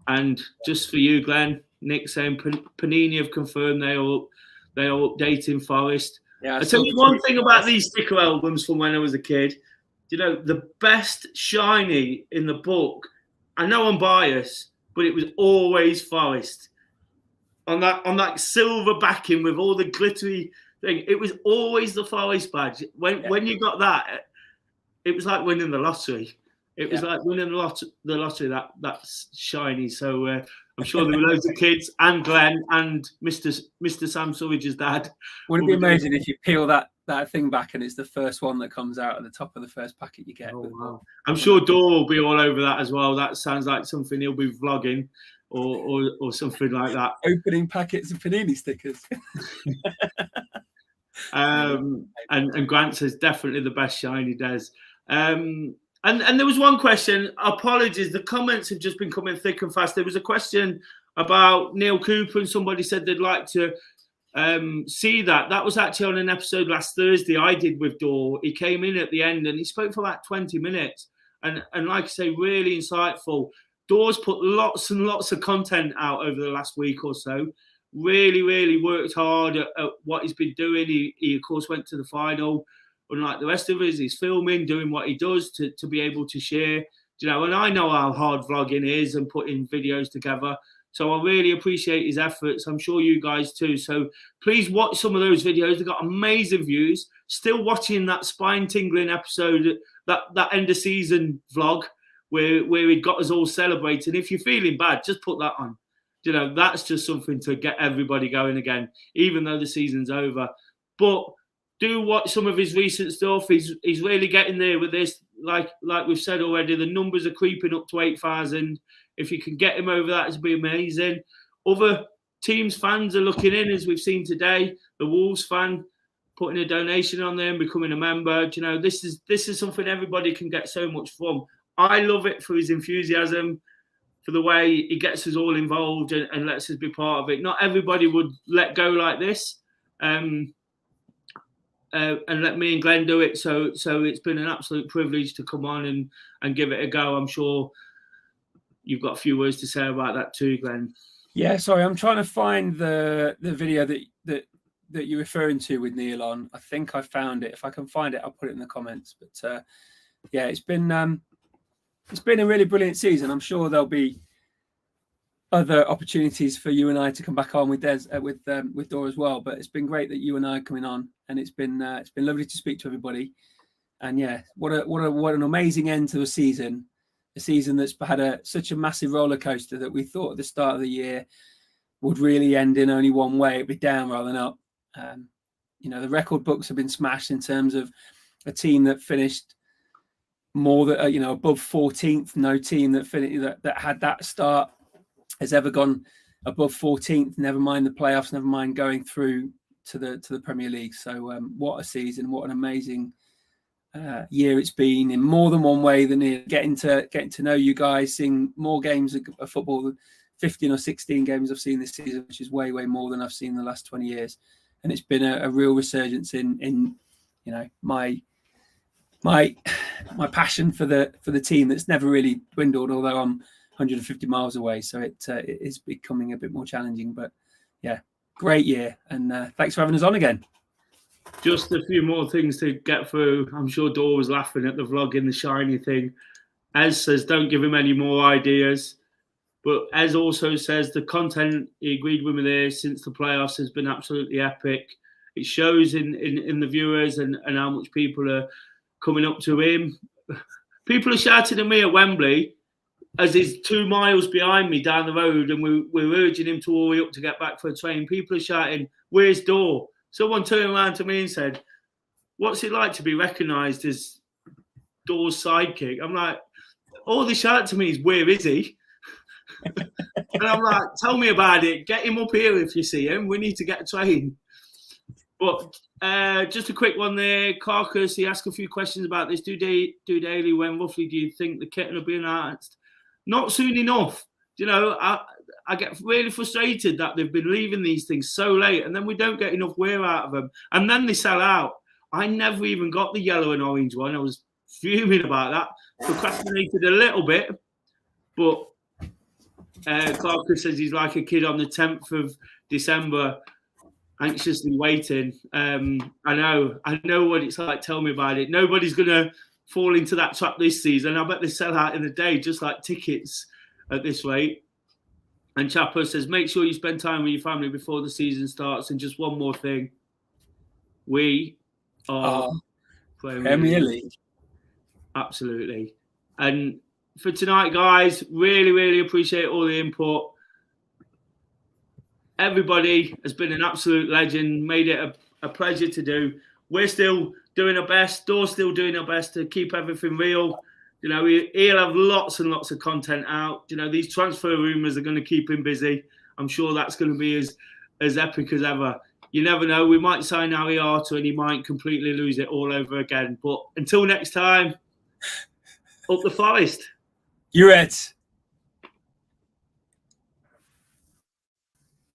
And just for you, Glenn, Nick saying Panini have confirmed they are updating Forest. Yeah, I'll tell you one thing about these sticker albums from when I was a kid. you know, the best shiny in the book. I know I'm biased, but it was always Forest. On that silver backing with all the glittery thing, it was always the Forest badge. When you got that, it was like winning the lottery. It was like winning the lottery. That's shiny. So I'm sure there were loads of kids and Glenn and Mr. Sam Surridge's dad. Wouldn't it be amazing if you peel that thing back and it's the first one that comes out at the top of the first packet you get? Oh, wow. I'm sure Dore will be all over that as well. That sounds like something he'll be vlogging or something like that. Opening packets of Panini stickers. And Grant says definitely the best shiny Des. And there was one question. Apologies, the comments have just been coming thick and fast. There was a question about Neil Cooper, and somebody said they'd like to see that. That was actually on an episode last Thursday I did with Dore. He came in at the end and he spoke for about 20 minutes. And like I say, really insightful. Dore's put lots and lots of content out over the last week or so. Really, really worked hard at what he's been doing. He of course, went to the final. Unlike the rest of us, he's filming, doing what he does to be able to share. You know, and I know how hard vlogging is and putting videos together. So I really appreciate his efforts. I'm sure you guys too. So please watch some of those videos. They've got amazing views. Still watching that spine-tingling episode, that end of season vlog where he got us all celebrating. If you're feeling bad, just put that on. You know, that's just something to get everybody going again, even though the season's over. But do watch some of his recent stuff. He's really getting there with this. Like we've said already, the numbers are creeping up to 8,000. If you can get him over that, it'd be amazing. Other teams' fans are looking in, as we've seen today. The Wolves fan putting a donation on there and becoming a member. You know, this is something everybody can get so much from. I love it for his enthusiasm, for the way he gets us all involved and lets us be part of it. Not everybody would let go like this. And let me and Glenn do it. So it's been an absolute privilege to come on and give it a go. I'm sure you've got a few words to say about that too, Glenn. Yeah, sorry, I'm trying to find the video that you're referring to with Neil on. I think I found it. If I can find it, I'll put it in the comments. But yeah, it's been a really brilliant season. I'm sure there'll be other opportunities for you and I to come back on with Des, with Dore as well. But it's been great that you and I are coming on, and it's been lovely to speak to everybody. And yeah, what an amazing end to a season that's had such a massive roller coaster that we thought at the start of the year would really end in only one way. It'd be down rather than up. You know, the record books have been smashed in terms of a team that finished more than above 14th. No team that had that start has ever gone above 14th. Never mind the playoffs. Never mind going through to the Premier League. So what a season! What an amazing year it's been in more than one way. Than getting to know you guys, seeing more games of football, 15 or 16 games I've seen this season, which is way more than I've seen in the last 20 years. And it's been a real resurgence in my passion for the team that's never really dwindled, although I'm 150 miles away, so it is becoming a bit more challenging. But yeah, great year, and thanks for having us on again. Just a few more things to get through. I'm sure Dore was laughing at the vlog in the shiny thing. Ez says don't give him any more ideas, but Ez also says the content, he agreed with me there, since the playoffs has been absolutely epic. It shows in the viewers and how much people are coming up to him. People are shouting at me at Wembley as he's 2 miles behind me down the road, and we're urging him to hurry up to get back for a train. People are shouting, "Where's Dore?" Someone turned around to me and said, "What's it like to be recognised as Dore's sidekick?" I'm like, all they shout to me is, "Where is he?" And I'm like, tell me about it. Get him up here if you see him. We need to get a train. But just a quick one there. Carcass, he asked a few questions about this. Do daily, when roughly do you think the kitten will be announced? Not soon enough. You know, I get really frustrated that they've been leaving these things so late, and then we don't get enough wear out of them, and then they sell out. I never even got the yellow and orange one. I was fuming about that. Procrastinated a little bit, but Clark says he's like a kid on the 10th of December, anxiously waiting. I know what it's like. Tell me about it. Nobody's going to fall into that trap this season. I bet they sell out in a day, just like tickets at this rate. And Chapper says, make sure you spend time with your family before the season starts. And just one more thing. We are Premier League. Absolutely. And for tonight, guys, really, really appreciate all the input. Everybody has been an absolute legend, made it a pleasure to do. We're still doing our best. Dore's still doing our best to keep everything real. You know, he'll have lots and lots of content out. You know, these transfer rumours are going to keep him busy. I'm sure that's going to be as epic as ever. You never know. We might sign Harry Arter and he might completely lose it all over again. But until next time, up the Forest. You're it.